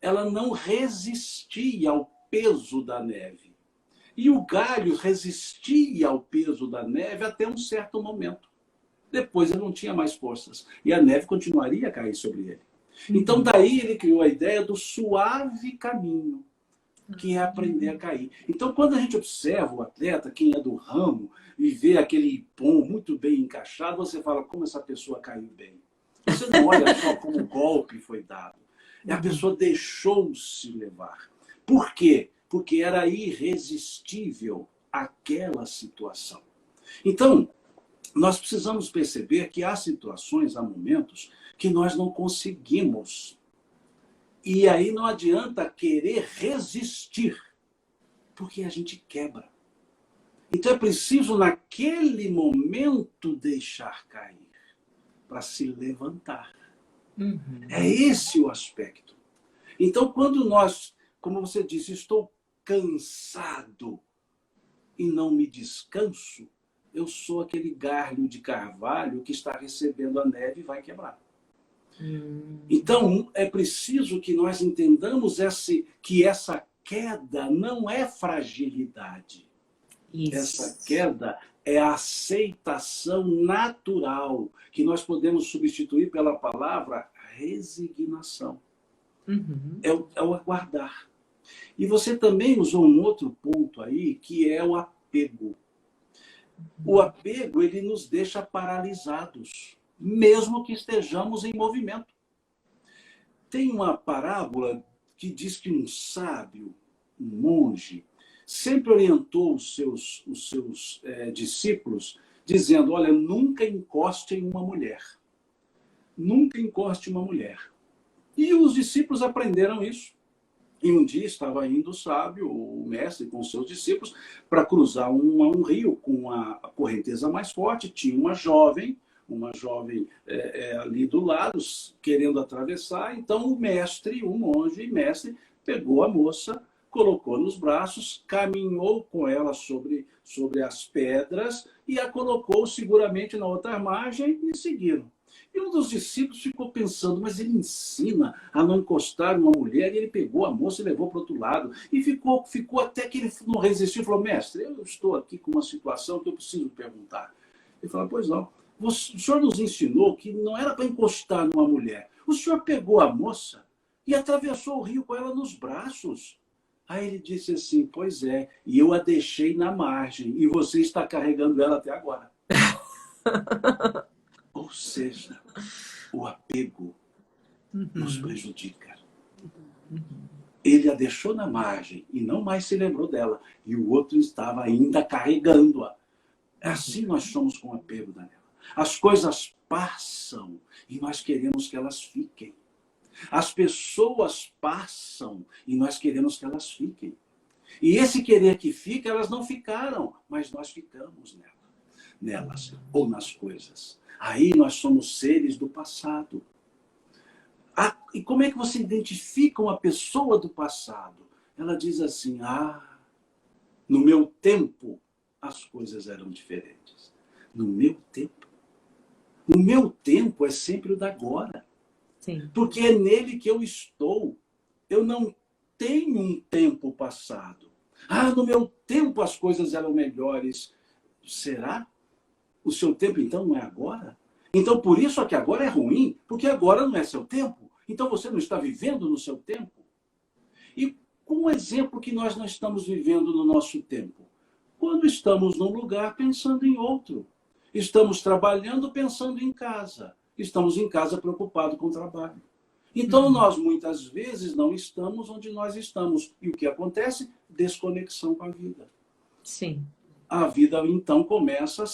Ela não resistia ao peso da neve. E o galho resistia ao peso da neve até um certo momento. Depois ele não tinha mais forças. E a neve continuaria a cair sobre ele. Então, daí ele criou a ideia do suave caminho, que é aprender a cair. Então, quando a gente observa o atleta, quem é do ramo, e vê aquele pom muito bem encaixado, você fala, como essa pessoa caiu bem. Você não olha só como o golpe foi dado. A pessoa deixou-se levar. Por quê? Porque era irresistível aquela situação. Então, nós precisamos perceber que há situações, há momentos, que nós não conseguimos. E aí não adianta querer resistir, porque a gente quebra. Então é preciso, naquele momento, deixar cair, para se levantar. É esse o aspecto. Então, quando nós, como você disse, estou cansado e não me descanso, eu sou aquele galho de carvalho que está recebendo a neve e vai quebrar. Então, é preciso que nós entendamos que essa queda não é fragilidade. Isso. Essa queda é a aceitação natural, que nós podemos substituir pela palavra resignação. É o aguardar. E você também usou um outro ponto aí, que é o apego. O apego, ele nos deixa paralisados, mesmo que estejamos em movimento. Tem uma parábola que diz que um sábio, um monge, sempre orientou os seus discípulos, dizendo, olha, nunca encoste em uma mulher. Nunca encoste em uma mulher. E os discípulos aprenderam isso. E um dia estava indo o sábio, o mestre, com os seus discípulos, para cruzar um rio com a correnteza mais forte. Tinha uma jovem ali do lado, querendo atravessar. Então o monge mestre, pegou a moça, colocou nos braços, caminhou com ela sobre as pedras e a colocou seguramente na outra margem e seguiram. E um dos discípulos ficou pensando, mas ele ensina a não encostar uma mulher, e ele pegou a moça e levou para o outro lado. E ficou até que ele não resistiu e falou, mestre, eu estou aqui com uma situação que eu preciso perguntar. Ele falou, pois não. O senhor nos ensinou que não era para encostar numa mulher. O senhor pegou a moça e atravessou o rio com ela nos braços. Aí ele disse assim, pois é, e eu a deixei na margem, e você está carregando ela até agora. Ou seja, o apego nos prejudica. Ele a deixou na margem e não mais se lembrou dela. E o outro estava ainda carregando-a. Assim nós somos com apego, Daniela. As coisas passam e nós queremos que elas fiquem. As pessoas passam e nós queremos que elas fiquem. E esse querer que fica, elas não ficaram, mas nós ficamos nelas ou nas coisas. Aí nós somos seres do passado. E como é que você identifica uma pessoa do passado? Ela diz assim, no meu tempo as coisas eram diferentes. No meu tempo. O meu tempo é sempre o da agora. Sim. Porque é nele que eu estou. Eu não tenho um tempo passado. No meu tempo as coisas eram melhores. Será? O seu tempo, então, não é agora? Então, por isso é que agora é ruim, porque agora não é seu tempo. Então, você não está vivendo no seu tempo. E com um exemplo que nós não estamos vivendo no nosso tempo. Quando estamos num lugar pensando em outro. Estamos trabalhando pensando em casa. Estamos em casa preocupados com o trabalho. Então, nós muitas vezes não estamos onde nós estamos. E o que acontece? Desconexão com a vida. Sim. A vida, então, começa a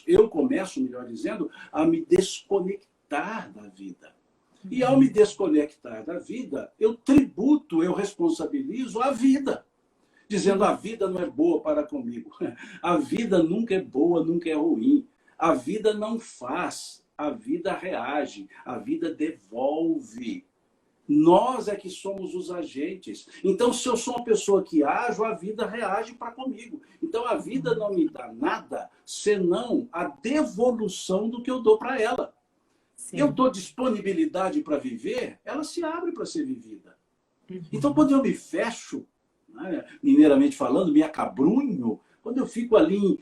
eu começo, melhor dizendo, a me desconectar da vida. E ao me desconectar da vida, eu responsabilizo a vida. Dizendo, a vida não é boa para comigo. A vida nunca é boa, nunca é ruim. A vida não faz, a vida reage, a vida devolve. Nós é que somos os agentes. Então, se eu sou uma pessoa que ajo, a vida reage para comigo. Então, a vida não me dá nada, senão a devolução do que eu dou para ela. Sim. Eu dou disponibilidade para viver, ela se abre para ser vivida. Então, quando eu me fecho, né, mineiramente falando, me acabrunho, quando eu fico ali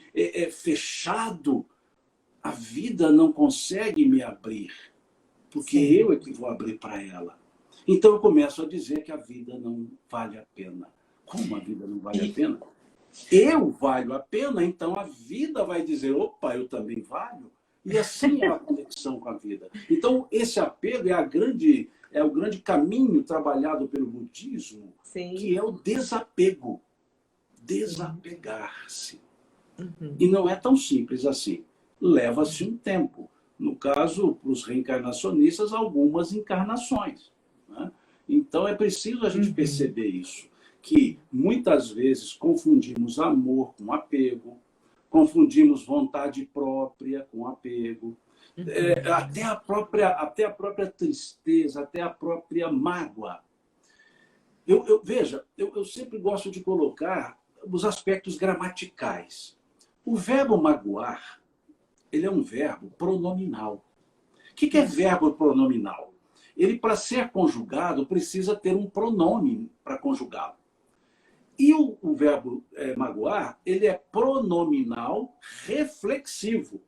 fechado, a vida não consegue me abrir. Porque Sim. eu é que vou abrir para ela. Então eu começo a dizer que a vida não vale a pena. Como a vida não vale a pena? Eu valho a pena, então a vida vai dizer, opa, eu também valho. E assim é a conexão com a vida. Então esse apego é o grande caminho trabalhado pelo budismo, Sim. que é o desapego. Desapegar-se. E não é tão simples assim. Leva-se um tempo. No caso, para os reencarnacionistas, algumas encarnações. Então é preciso a gente perceber isso, que muitas vezes confundimos amor com apego, confundimos vontade própria com apego, até a própria tristeza, até a própria mágoa. Veja, eu sempre gosto de colocar os aspectos gramaticais. O verbo magoar, ele é um verbo pronominal. O que é verbo pronominal? Ele, para ser conjugado, precisa ter um pronome para conjugá-lo. E o verbo magoar, ele é pronominal reflexivo.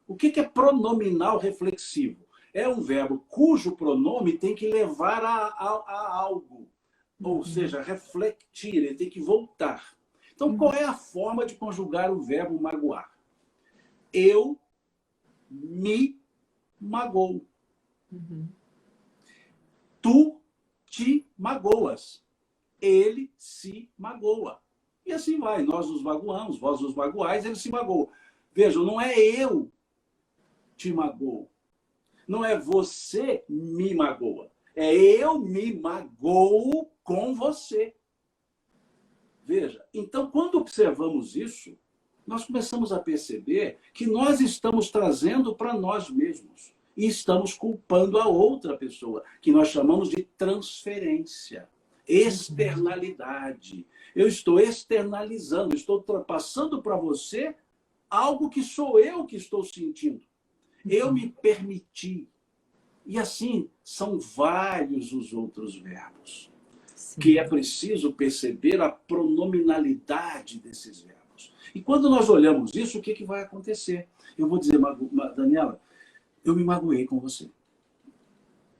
O que é pronominal reflexivo? É um verbo cujo pronome tem que levar a algo. Ou seja, refletir, ele tem que voltar. Então, qual é a forma de conjugar o verbo magoar? Eu me magoo. Tu te magoas. Ele se magoa. E assim vai. Nós nos magoamos, vós nos magoais, ele se magoa. Vejam, não é eu te magoo. Não é você me magoa. É eu me magoo com você. Veja, então, quando observamos isso, nós começamos a perceber que nós estamos trazendo para nós mesmos e estamos culpando a outra pessoa, que nós chamamos de transferência, externalidade. Eu estou externalizando, estou passando para você algo que sou eu que estou sentindo. Eu me permiti. E assim, são vários os outros verbos. Sim. Que é preciso perceber a pronominalidade desses verbos. E quando nós olhamos isso, o que vai acontecer? Eu vou dizer, Daniela, eu me magoei com você.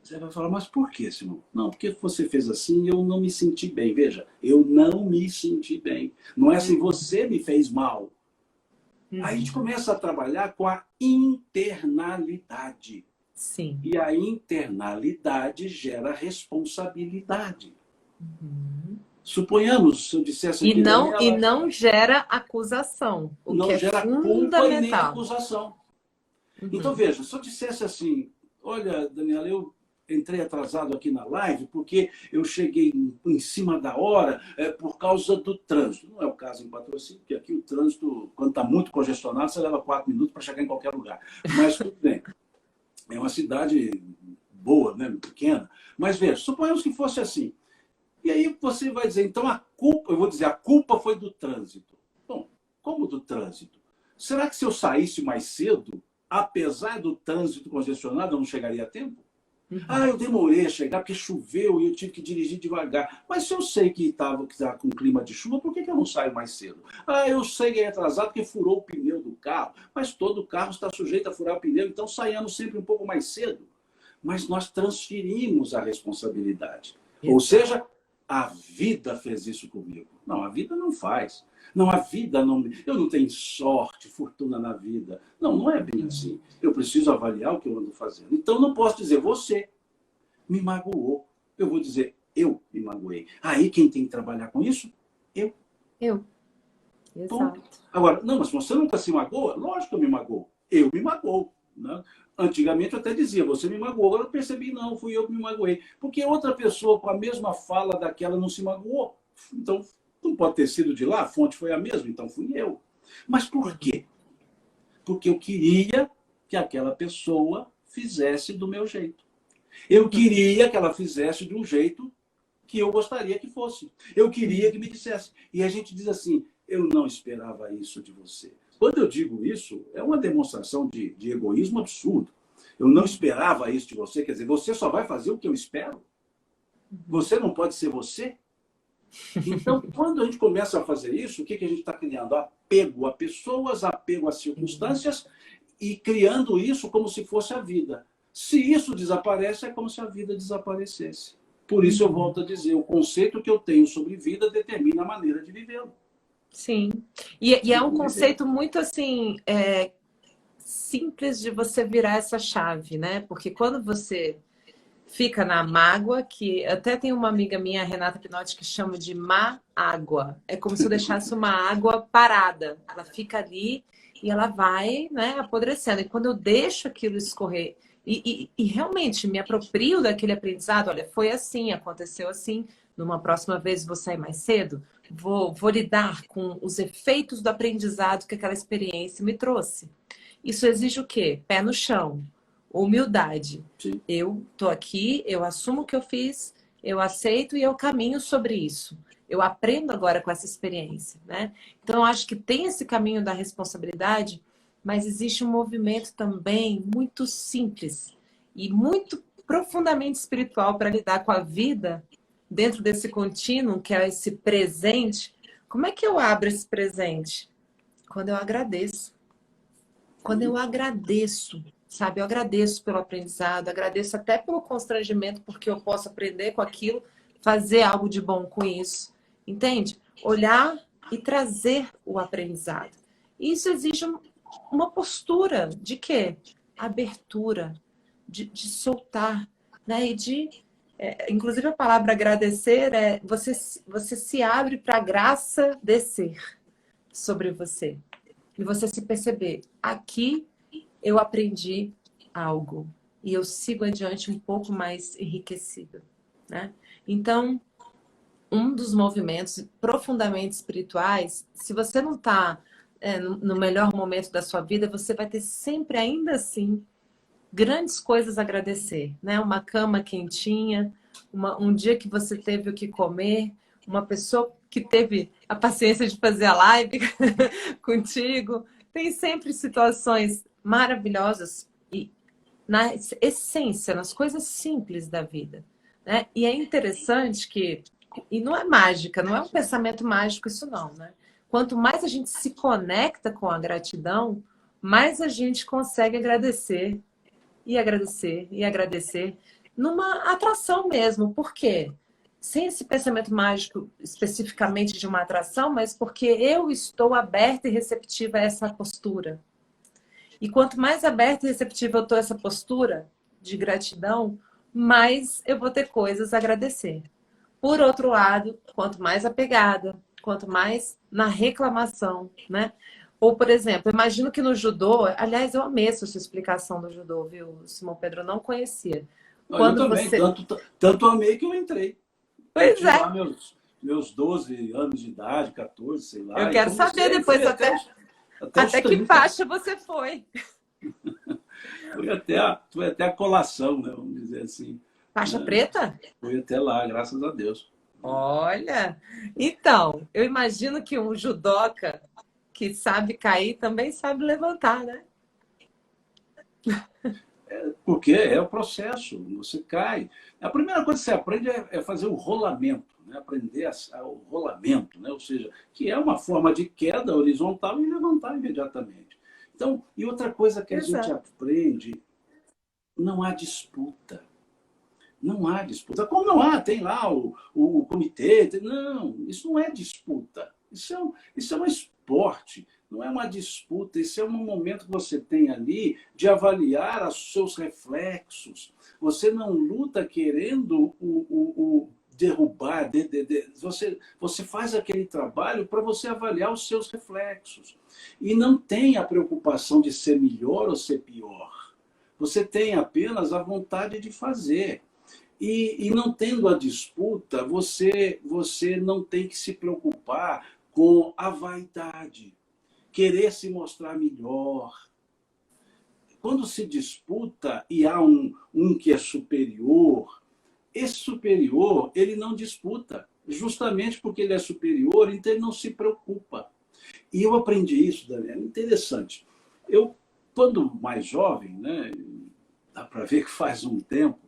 Você vai falar, mas por que, Simão? Não, porque você fez assim e eu não me senti bem. Veja, eu não me senti bem. Não é assim, você me fez mal. Aí a gente começa a trabalhar com a internalidade. Sim. E a internalidade gera responsabilidade. Suponhamos, se eu dissesse aqui... E não gera acusação. Não gera culpa e nem acusação. Então, veja, se eu dissesse assim, olha, Daniela, eu entrei atrasado aqui na live porque eu cheguei em cima da hora por causa do trânsito. Não é o caso em Patrocínio, porque aqui o trânsito, quando está muito congestionado, você leva 4 minutos para chegar em qualquer lugar. Mas tudo bem. É uma cidade boa, né, pequena. Mas veja, suponhamos que fosse assim. E aí você vai dizer, então a culpa, eu vou dizer, a culpa foi do trânsito. Bom, como do trânsito? Será que se eu saísse mais cedo, apesar do trânsito congestionado, eu não chegaria a tempo? Eu demorei a chegar porque choveu e eu tive que dirigir devagar. Mas se eu sei que estava com clima de chuva, por que eu não saio mais cedo? Eu sei que é atrasado porque furou o pneu do carro. Mas todo carro está sujeito a furar o pneu, então saímos sempre um pouco mais cedo. Mas nós transferimos a responsabilidade. Exato. Ou seja, a vida fez isso comigo. Não, a vida não faz. Não, a vida não... Eu não tenho sorte, fortuna na vida. Não é bem assim. Eu preciso avaliar o que eu ando fazendo. Então, não posso dizer, você me magoou. Eu vou dizer, eu me magoei. Aí, quem tem que trabalhar com isso? Eu. Exato. Ponto. Agora, não, mas você nunca se magoa? Lógico que eu me magoo. Eu me magoo. Né? Antigamente eu até dizia, você me magoou. Agora eu percebi, não, fui eu que me magoei. Porque outra pessoa com a mesma fala daquela não se magoou. Então, não pode ter sido de lá, a fonte foi a mesma, então fui eu. Mas por quê? Porque eu queria que aquela pessoa fizesse do meu jeito. Eu queria que ela fizesse de um jeito que eu gostaria que fosse. Eu queria que me dissesse. E a gente diz assim, eu não esperava isso de você. Quando eu digo isso, é uma demonstração de egoísmo absurdo. Eu não esperava isso de você. Quer dizer, você só vai fazer o que eu espero? Você não pode ser você? Então, quando a gente começa a fazer isso, o que a gente está criando? Apego a pessoas, apego a circunstâncias e criando isso como se fosse a vida. Se isso desaparece, é como se a vida desaparecesse. Por isso eu volto a dizer, o conceito que eu tenho sobre vida determina a maneira de vivê-lo. Sim. E é um conceito muito assim, simples de você virar essa chave, né? Porque quando você fica na mágoa, que até tem uma amiga minha, Renata Pinotti, que chama de má água. É como se eu deixasse uma água parada. Ela fica ali e ela vai, né, apodrecendo. E quando eu deixo aquilo escorrer e realmente me aproprio daquele aprendizado, olha, foi assim, aconteceu assim, numa próxima vez vou sair mais cedo, vou lidar com os efeitos do aprendizado que aquela experiência me trouxe. Isso exige o quê? Pé no chão. Humildade. Sim. Eu tô aqui, eu assumo o que eu fiz eu aceito e eu caminho sobre isso. Eu aprendo agora com essa experiência, né? Então, eu acho que tem esse caminho da responsabilidade, mas existe um movimento também muito simples e muito profundamente espiritual para lidar com a vida dentro desse contínuo, que é esse presente. Como é que eu abro esse presente? Quando eu agradeço. Quando eu agradeço, sabe? Eu agradeço pelo aprendizado, agradeço até pelo constrangimento, porque eu posso aprender com aquilo, fazer algo de bom com isso. Entende? Olhar e trazer o aprendizado. Isso exige uma postura de quê? Abertura, de soltar, né? E inclusive a palavra agradecer é você se abre para a graça descer sobre você. E você se perceber, aqui eu aprendi algo e eu sigo adiante um pouco mais enriquecido, né? Então, um dos movimentos profundamente espirituais, se você não está no melhor momento da sua vida, você vai ter sempre, ainda assim, grandes coisas a agradecer, né? Uma cama quentinha, um dia que você teve o que comer, uma pessoa que teve a paciência de fazer a live contigo. Tem sempre situações maravilhosas e na essência, nas coisas simples da vida, né? E é interessante que, e não é mágica, não é um pensamento mágico isso não, né? Quanto mais a gente se conecta com a gratidão, mais a gente consegue agradecer e agradecer e agradecer numa atração mesmo. Por quê? Sem esse pensamento mágico especificamente de uma atração, mas porque eu estou aberta e receptiva a essa postura. E quanto mais aberta e receptiva eu estou a essa postura de gratidão, mais eu vou ter coisas a agradecer. Por outro lado, quanto mais apegada, quanto mais na reclamação, né? Ou, por exemplo, imagino que no judô, aliás, eu amei essa sua explicação do judô, viu, Simão Pedro? Eu não conhecia. Não, eu Quando também, você. tanto amei que eu entrei. Eu Pois tinha é, lá meus 12 anos de idade, 14, sei eu lá, e quero saber comecei, depois fui até os até que 30. faixa você foi. Foi até a colação, né, vamos dizer assim. Faixa Né? preta? Fui até lá, graças a Deus. Olha, então, eu imagino que um judoca que sabe cair também sabe levantar, né? Porque é o processo, você cai. A primeira coisa que você aprende é fazer o rolamento, né? Aprender o rolamento, né? Ou seja, que é uma forma de queda horizontal e levantar imediatamente. Então, e outra coisa que a gente Exato. aprende, não há disputa. Não há disputa. Como não há? Tem lá o comitê. Não, isso não é disputa. Isso é um esporte, não é uma disputa. Isso é um momento que você tem ali de avaliar os seus reflexos. Você não luta querendo o derrubar. Você faz aquele trabalho para você avaliar os seus reflexos. E não tem a preocupação de ser melhor ou ser pior. Você tem apenas a vontade de fazer. E não tendo a disputa, você não tem que se preocupar com a vaidade, querer se mostrar melhor. Quando se disputa e há um que é superior, esse superior ele não disputa, justamente porque ele é superior, então ele não se preocupa. E eu aprendi isso, Daniela, interessante. Eu, quando mais jovem, né, dá para ver que faz um tempo,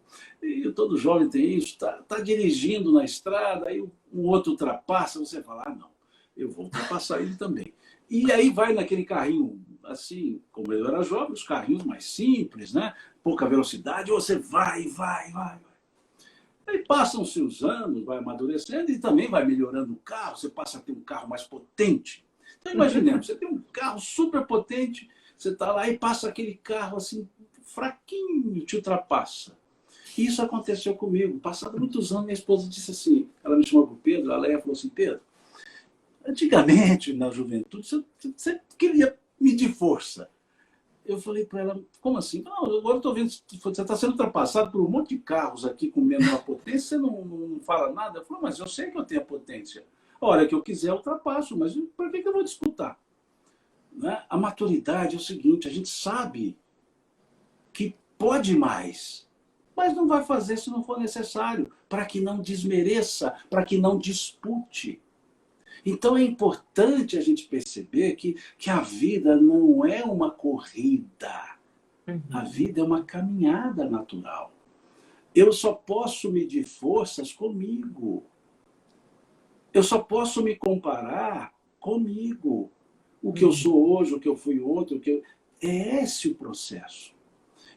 e todo jovem tem isso, tá dirigindo na estrada, aí um outro ultrapassa, você fala, não, eu vou ultrapassar ele também. E aí vai naquele carrinho, assim, como eu era jovem, os carrinhos mais simples, né? Pouca velocidade, você vai. Aí passam-se os anos, vai amadurecendo e também vai melhorando o carro, você passa a ter um carro mais potente. Então imaginemos, você tem um carro super potente, você está lá e passa aquele carro assim, fraquinho, te ultrapassa. E isso aconteceu comigo. Passado muitos anos, minha esposa disse assim, ela me chamou para o Pedro, a Leia falou assim, Pedro, antigamente, na juventude, você queria medir força. Eu falei para ela, como assim? Não, agora estou vendo, você está sendo ultrapassado por um monte de carros aqui com menor potência, você não fala nada? Eu falei, mas eu sei que eu tenho a potência. A hora que eu quiser, eu ultrapasso, mas para que eu vou disputar? Né? A maturidade é o seguinte, a gente sabe que pode mais, mas não vai fazer se não for necessário, para que não desmereça, para que não dispute. Então é importante a gente perceber que a vida não é uma corrida. A vida é uma caminhada natural. Eu só posso medir forças comigo. Eu só posso me comparar comigo. O que eu sou hoje, o que eu fui ontem, é esse o processo.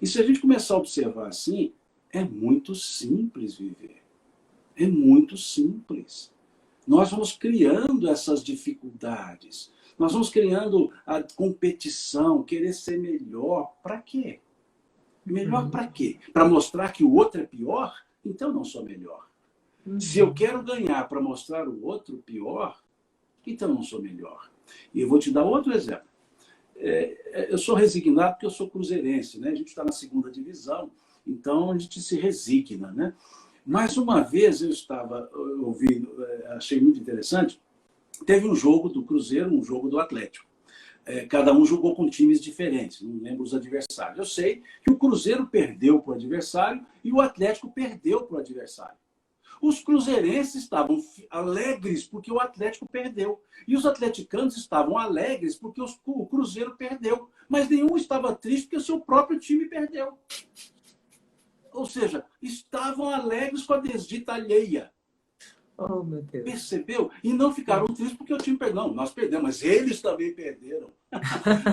E se a gente começar a observar assim, é muito simples viver. É muito simples. Nós vamos criando essas dificuldades. Nós vamos criando a competição, querer ser melhor. Para quê? Melhor para quê? Para mostrar que o outro é pior? Então eu não sou melhor. Se eu quero ganhar para mostrar o outro pior, então eu não sou melhor. E eu vou te dar outro exemplo. Eu sou resignado porque eu sou cruzeirense, né? A gente está na segunda divisão, então a gente se resigna, né? Mas uma vez eu estava ouvindo, achei muito interessante, teve um jogo do Cruzeiro, um jogo do Atlético. Cada um jogou com times diferentes, não lembro os adversários. Eu sei que o Cruzeiro perdeu para o adversário e o Atlético perdeu para o adversário. Os cruzeirenses estavam alegres porque o Atlético perdeu. E os atleticanos estavam alegres porque o Cruzeiro perdeu. Mas nenhum estava triste porque o seu próprio time perdeu. Ou seja, estavam alegres com a desdita alheia. Oh, meu Deus. Percebeu? E não ficaram tristes porque o time perdeu. Não, nós perdemos, mas eles também perderam.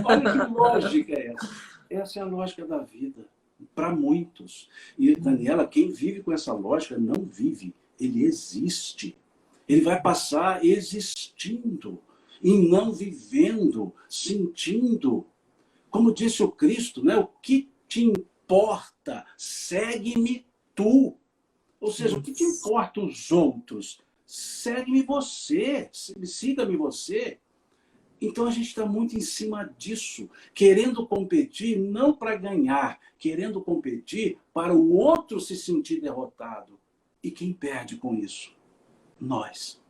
Olha que lógica é essa. Essa é a lógica da vida. Para muitos. E, Daniela, quem vive com essa lógica não vive. Ele existe. Ele vai passar existindo. E não vivendo, sentindo. Como disse o Cristo, né? O que te importa? Segue-me tu. Ou seja, o que te importa os outros? Segue-me você. Siga-me você. Então a gente está muito em cima disso, querendo competir não para ganhar, querendo competir para o outro se sentir derrotado. E quem perde com isso? Nós,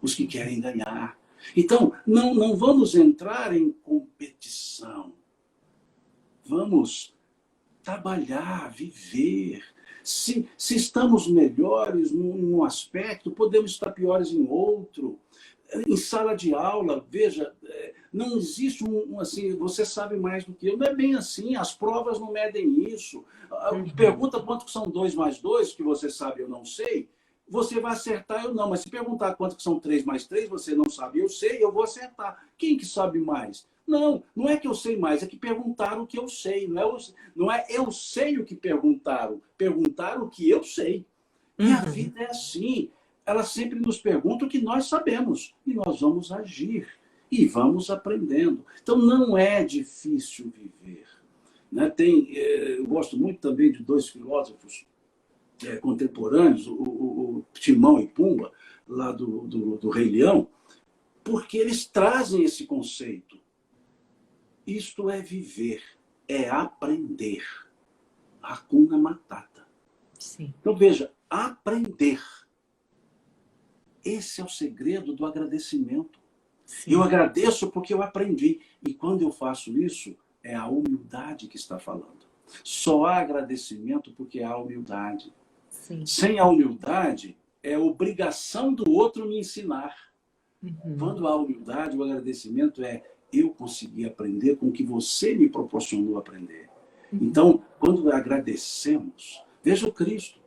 os que querem ganhar. Então, não vamos entrar em competição. Vamos trabalhar, viver. Se estamos melhores num aspecto, podemos estar piores em outro. Em sala de aula, veja, não existe assim, você sabe mais do que eu. Não é bem assim, as provas não medem isso. Pergunta quanto que são 2 mais 2, que você sabe, eu não sei, você vai acertar, eu não. Mas se perguntar quanto que são 3 mais 3, você não sabe, eu sei, eu vou acertar. Quem que sabe mais? Não é que eu sei mais, é que perguntaram o que eu sei. Não é eu sei o que perguntaram o que eu sei. E a vida é assim. Ela sempre nos pergunta o que nós sabemos. E nós vamos agir. E vamos aprendendo. Então, não é difícil viver. Né? Eu gosto muito também de 2 filósofos contemporâneos, o Timão e Pumba, lá do Rei Leão, porque eles trazem esse conceito. Isto é viver, é aprender. Hakuna Matata. Sim. Então, veja, aprender. Esse é o segredo do agradecimento. Sim. Eu agradeço porque eu aprendi. E quando eu faço isso, é a humildade que está falando. Só há agradecimento porque há humildade. Sim. Sem a humildade, é obrigação do outro me ensinar. Quando há humildade, o agradecimento é eu consegui aprender com o que você me proporcionou aprender. Então, quando agradecemos, veja o Cristo.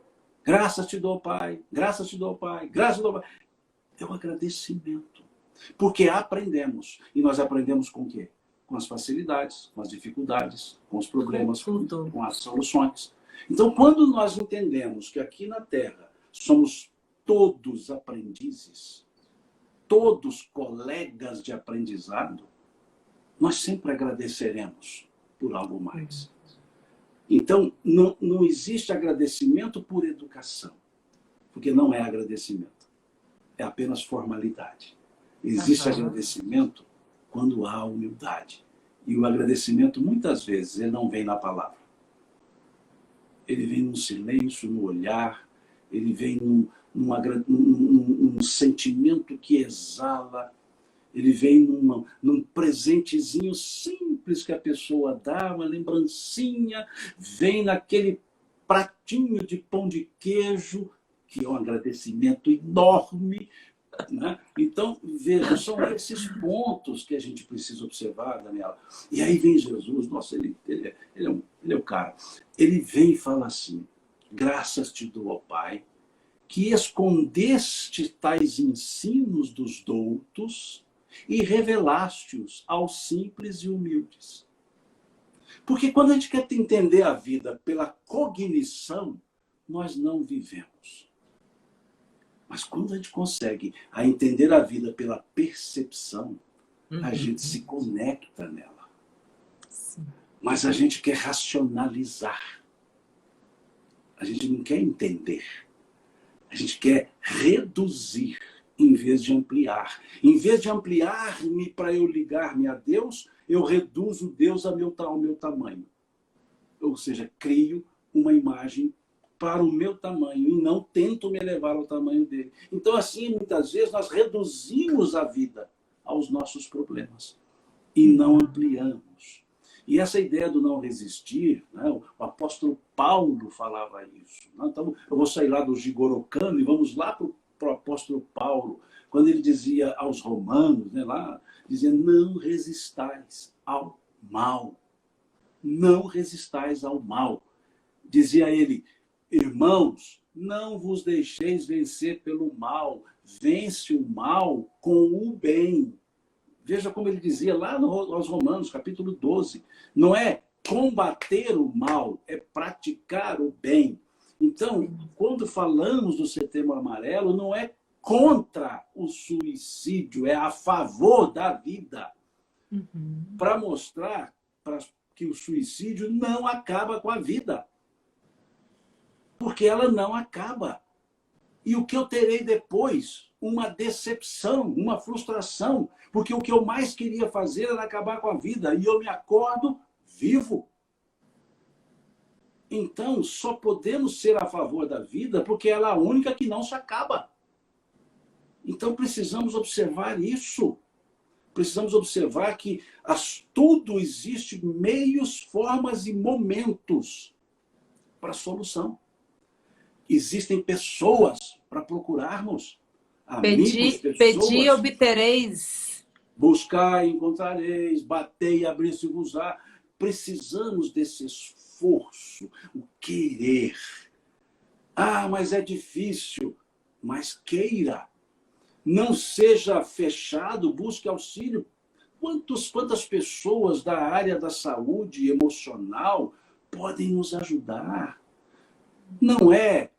Graças te dou, Pai. Graças te dou, Pai. Graças te dou, Pai. É o agradecimento. Porque aprendemos. E nós aprendemos com o quê? Com as facilidades, com as dificuldades, com os problemas, com as soluções. Então, quando nós entendemos que aqui na Terra somos todos aprendizes, todos colegas de aprendizado, nós sempre agradeceremos por algo mais. Então, não existe agradecimento por educação, porque não é agradecimento, é apenas formalidade. Existe agradecimento quando há humildade. E o agradecimento, muitas vezes, ele não vem na palavra. Ele vem no silêncio, no olhar, ele vem num sentimento que exala, ele vem num presentezinho simples que a pessoa dá, uma lembrancinha, vem naquele pratinho de pão de queijo, que é um agradecimento enorme, né? Então, veja, são esses pontos que a gente precisa observar, Daniela. E aí vem Jesus, nossa, ele é o cara. Ele vem e fala assim: graças te dou, ó Pai, que escondeste tais ensinos dos doutos e revelaste-os aos simples e humildes. Porque quando a gente quer entender a vida pela cognição, nós não vivemos. Mas quando a gente consegue entender a vida pela percepção, a gente se conecta nela. Sim. Mas a gente quer racionalizar. A gente não quer entender. A gente quer reduzir em vez de ampliar. Em vez de ampliar-me para eu ligar-me a Deus, eu reduzo Deus ao meu tamanho. Ou seja, crio uma imagem para o meu tamanho e não tento me elevar ao tamanho dele. Então, assim, muitas vezes nós reduzimos a vida aos nossos problemas e não ampliamos. E essa ideia do não resistir, né, o apóstolo Paulo falava isso. Né? Então, eu vou sair lá do Jigoro Kano e vamos lá para o apóstolo Paulo, quando ele dizia aos romanos, né, lá, dizia: não resistais ao mal. Não resistais ao mal. Dizia ele: irmãos, não vos deixeis vencer pelo mal, vence o mal com o bem. Veja como ele dizia lá aos Romanos, capítulo 12. Não é combater o mal, é praticar o bem. Então, quando falamos do Setembro Amarelo, não é contra o suicídio, é a favor da vida. Para mostrar que o suicídio não acaba com a vida. Porque ela não acaba. E o que eu terei depois? Uma decepção, uma frustração. Porque o que eu mais queria fazer era acabar com a vida. E eu me acordo vivo. Então, só podemos ser a favor da vida porque ela é a única que não se acaba. Então, precisamos observar isso. Precisamos observar que tudo existe meios, formas e momentos para a solução. Existem pessoas para procurarmos. Amigos, pessoas. Pedi e obtereis. Buscar e encontrareis. Bater e abrir-se-vos-á. Precisamos desse esforço, o querer. Ah, mas é difícil. Mas queira. Não seja fechado, busque auxílio. Quantas pessoas da área da saúde emocional podem nos ajudar? Não é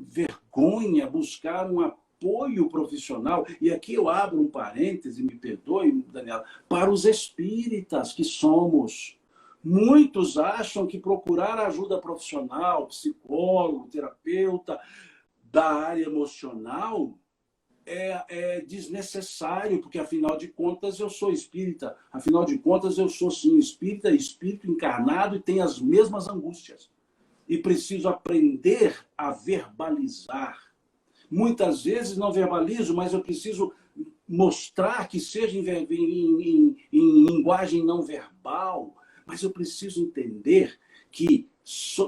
vergonha buscar um apoio profissional. E aqui eu abro um parêntese, me perdoe, Daniela, para os espíritas que somos. Muitos acham que procurar ajuda profissional, psicólogo, terapeuta da área emocional é desnecessário, porque afinal de contas eu sou espírita. Afinal de contas eu sou sim espírita, espírito encarnado e tenho as mesmas angústias. E preciso aprender a verbalizar. Muitas vezes não verbalizo, mas eu preciso mostrar que seja em linguagem não verbal. Mas eu preciso entender que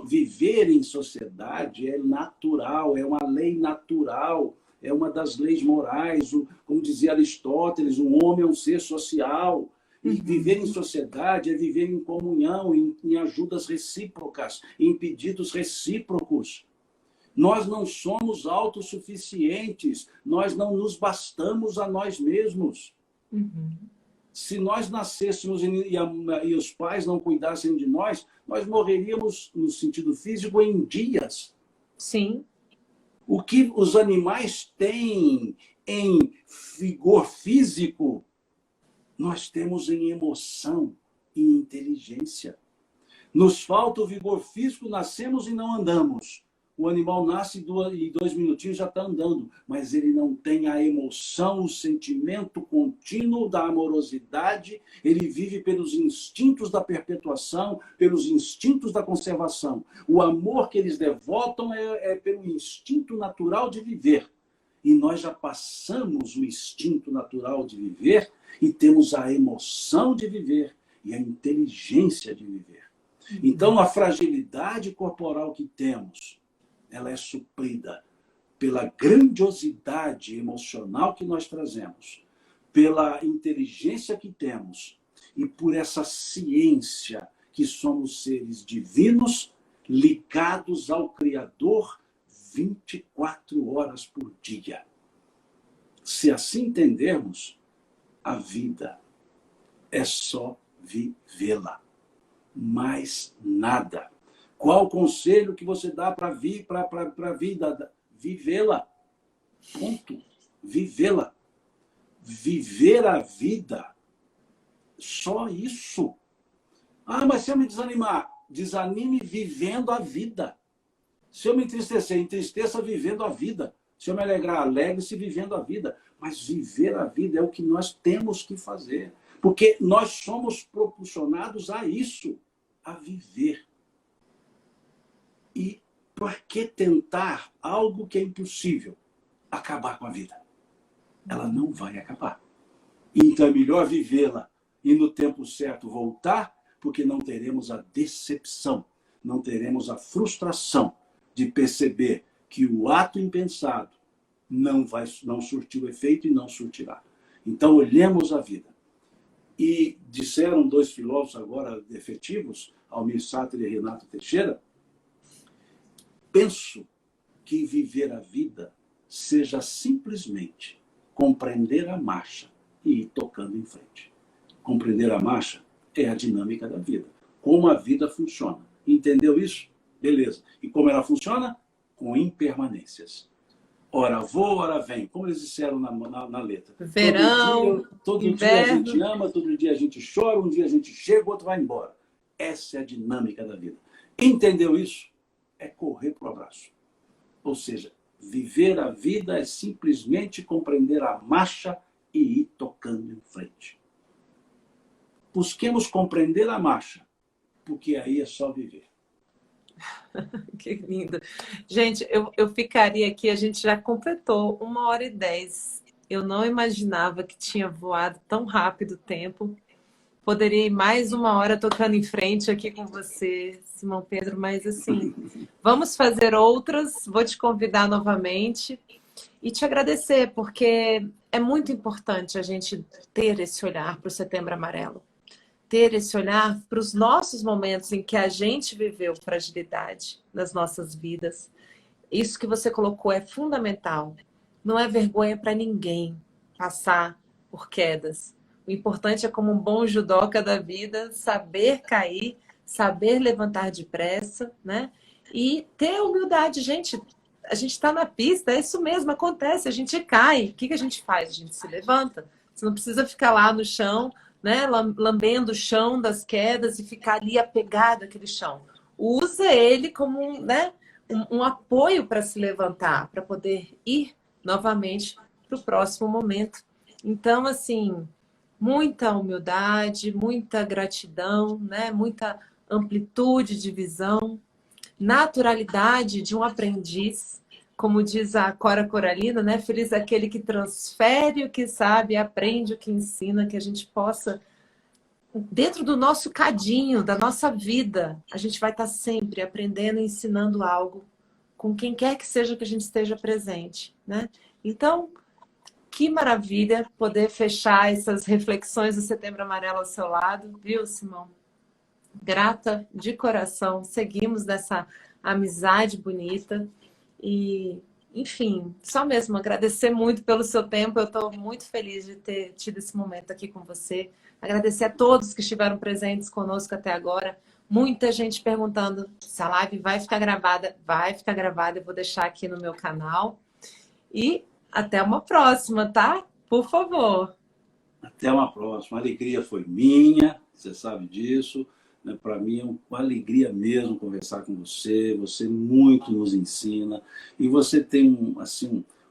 viver em sociedade é natural, é uma lei natural, é uma das leis morais. Como dizia Aristóteles, o homem é um ser social. E viver em sociedade é viver em comunhão, em ajudas recíprocas, em pedidos recíprocos. Nós não somos autossuficientes, nós não nos bastamos a nós mesmos. Se nós nascêssemos e os pais não cuidassem de nós, nós morreríamos, no sentido físico, em dias. Sim. O que os animais têm em vigor físico, nós temos em emoção e inteligência. Nos falta o vigor físico, nascemos e não andamos. O animal nasce e 2 minutinhos já está andando, mas ele não tem a emoção, o sentimento contínuo da amorosidade. Ele vive pelos instintos da perpetuação, pelos instintos da conservação. O amor que eles devotam é pelo instinto natural de viver. E nós já passamos o instinto natural de viver e temos a emoção de viver e a inteligência de viver. Então, a fragilidade corporal que temos, ela é suprida pela grandiosidade emocional que nós trazemos, pela inteligência que temos e por essa ciência que somos seres divinos ligados ao Criador 24 horas por dia. Se assim entendermos, a vida é só vivê-la, mais nada. Qual o conselho que você dá para a vida? Vivê-la. Ponto. Vivê-la. Viver a vida. Só isso. Ah, mas se eu me desanimar, desanime vivendo a vida. Se eu me entristecer, entristeça vivendo a vida. Se eu me alegrar, alegre-se vivendo a vida. Mas viver a vida é o que nós temos que fazer. Porque nós somos propulsionados a isso, a viver. E por que tentar algo que é impossível? Acabar com a vida. Ela não vai acabar. Então é melhor vivê-la e no tempo certo voltar, porque não teremos a decepção, não teremos a frustração de perceber que o ato impensado não surtiu efeito e não surtirá. Então olhemos a vida. E disseram dois filósofos agora efetivos, Almir Sater e Renato Teixeira, penso que viver a vida seja simplesmente compreender a marcha e ir tocando em frente. Compreender a marcha é a dinâmica da vida. Como a vida funciona. Entendeu isso? Beleza. E como ela funciona? Com impermanências. Ora vou, ora vem. Como eles disseram na letra. Verão, todo dia a gente ama, todo dia a gente chora, um dia a gente chega, o outro vai embora. Essa é a dinâmica da vida. Entendeu isso? É correr para o abraço. Ou seja, viver a vida é simplesmente compreender a marcha e ir tocando em frente. Busquemos compreender a marcha, porque aí é só viver. Que lindo. Gente, eu ficaria aqui, a gente já completou 1h10. Eu não imaginava que tinha voado tão rápido o tempo. Poderia ir mais 1 hora tocando em frente aqui com você, Simão Pedro, mas assim, vamos fazer outras, vou te convidar novamente e te agradecer, porque é muito importante a gente ter esse olhar para o Setembro Amarelo, ter esse olhar para os nossos momentos em que a gente viveu fragilidade nas nossas vidas. Isso que você colocou é fundamental. Não é vergonha para ninguém passar por quedas. O importante é, como um bom judoca da vida, saber cair, saber levantar depressa, né? E ter humildade. Gente, a gente está na pista, é isso mesmo, acontece, a gente cai. O que a gente faz? A gente se levanta. Você não precisa ficar lá no chão, né? Lambendo o chão das quedas e ficar ali apegado àquele chão. Usa ele como um apoio para se levantar, para poder ir novamente para o próximo momento. Então, assim, muita humildade, muita gratidão, né? Muita amplitude de visão, naturalidade de um aprendiz, como diz a Cora Coralina, né? Feliz é aquele que transfere o que sabe, aprende o que ensina, que a gente possa, dentro do nosso cadinho, da nossa vida, a gente vai estar sempre aprendendo e ensinando algo com quem quer que seja que a gente esteja presente, né? Então, que maravilha poder fechar essas reflexões do Setembro Amarelo ao seu lado, viu, Simão? Grata de coração, seguimos nessa amizade bonita e, enfim, só mesmo agradecer muito pelo seu tempo. Eu estou muito feliz de ter tido esse momento aqui com você. Agradecer a todos que estiveram presentes conosco até agora. Muita gente perguntando se a live vai ficar gravada. Vai ficar gravada, eu vou deixar aqui no meu canal. E até uma próxima, tá? Por favor. Até uma próxima. A alegria foi minha, você sabe disso. Para mim é uma alegria mesmo conversar com você. Você muito nos ensina. E você tem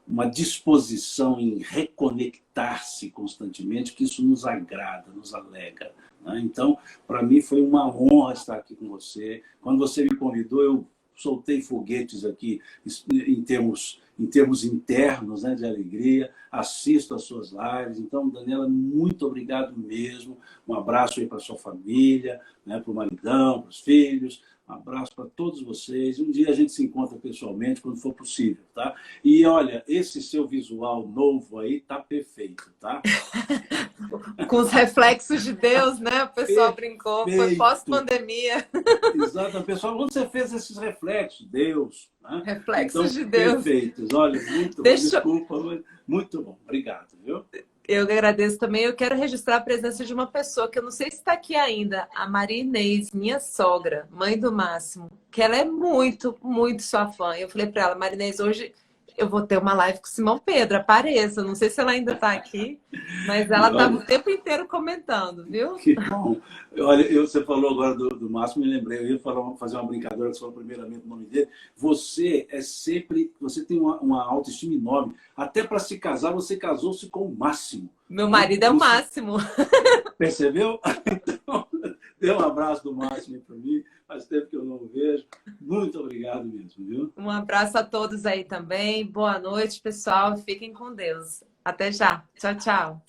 uma disposição em reconectar-se constantemente, que isso nos agrada, nos alegra. Né? Então, para mim foi uma honra estar aqui com você. Quando você me convidou, eu soltei foguetes aqui em termos internos, né, de alegria. Assisto às suas lives. Então, Daniela, muito obrigado mesmo. Um abraço aí para sua família, né, para o maridão, para os filhos. Um abraço para todos vocês. Um dia a gente se encontra pessoalmente, quando for possível, tá? E olha, esse seu visual novo aí tá perfeito, tá? Com os reflexos de Deus, né? O pessoal brincou, foi Perfeito. pós-pandemia. Exato, pessoal, onde você fez esses reflexos? Deus, né? Reflexos Então, de Deus. perfeitos. Olha, muito bom, Deixa, desculpa, mas muito bom. Obrigado, viu? eu que agradeço também. Eu quero registrar a presença de uma pessoa que eu não sei se está aqui ainda, a Maria Inês, minha sogra, mãe do Máximo, que ela é muito, muito sua fã. Eu falei para ela, Maria Inês, hoje eu vou ter uma live com o Simão Pedro, apareça. Não sei se ela ainda está aqui, mas ela estava o Olha, tempo inteiro comentando, viu? que bom. Olha, você falou agora do Máximo, me lembrei, eu ia fazer uma brincadeira, você falou primeiramente o nome dele. Você é sempre, você tem uma autoestima enorme. Até para se casar, você casou-se com o Máximo. Meu Né? marido é o Máximo. Percebeu? Então, dê um abraço do Máximo para mim. Faz tempo que eu não o vejo. Muito obrigado mesmo, viu? Um abraço a todos aí também. Boa noite, pessoal. Fiquem com Deus. Até já. Tchau, tchau.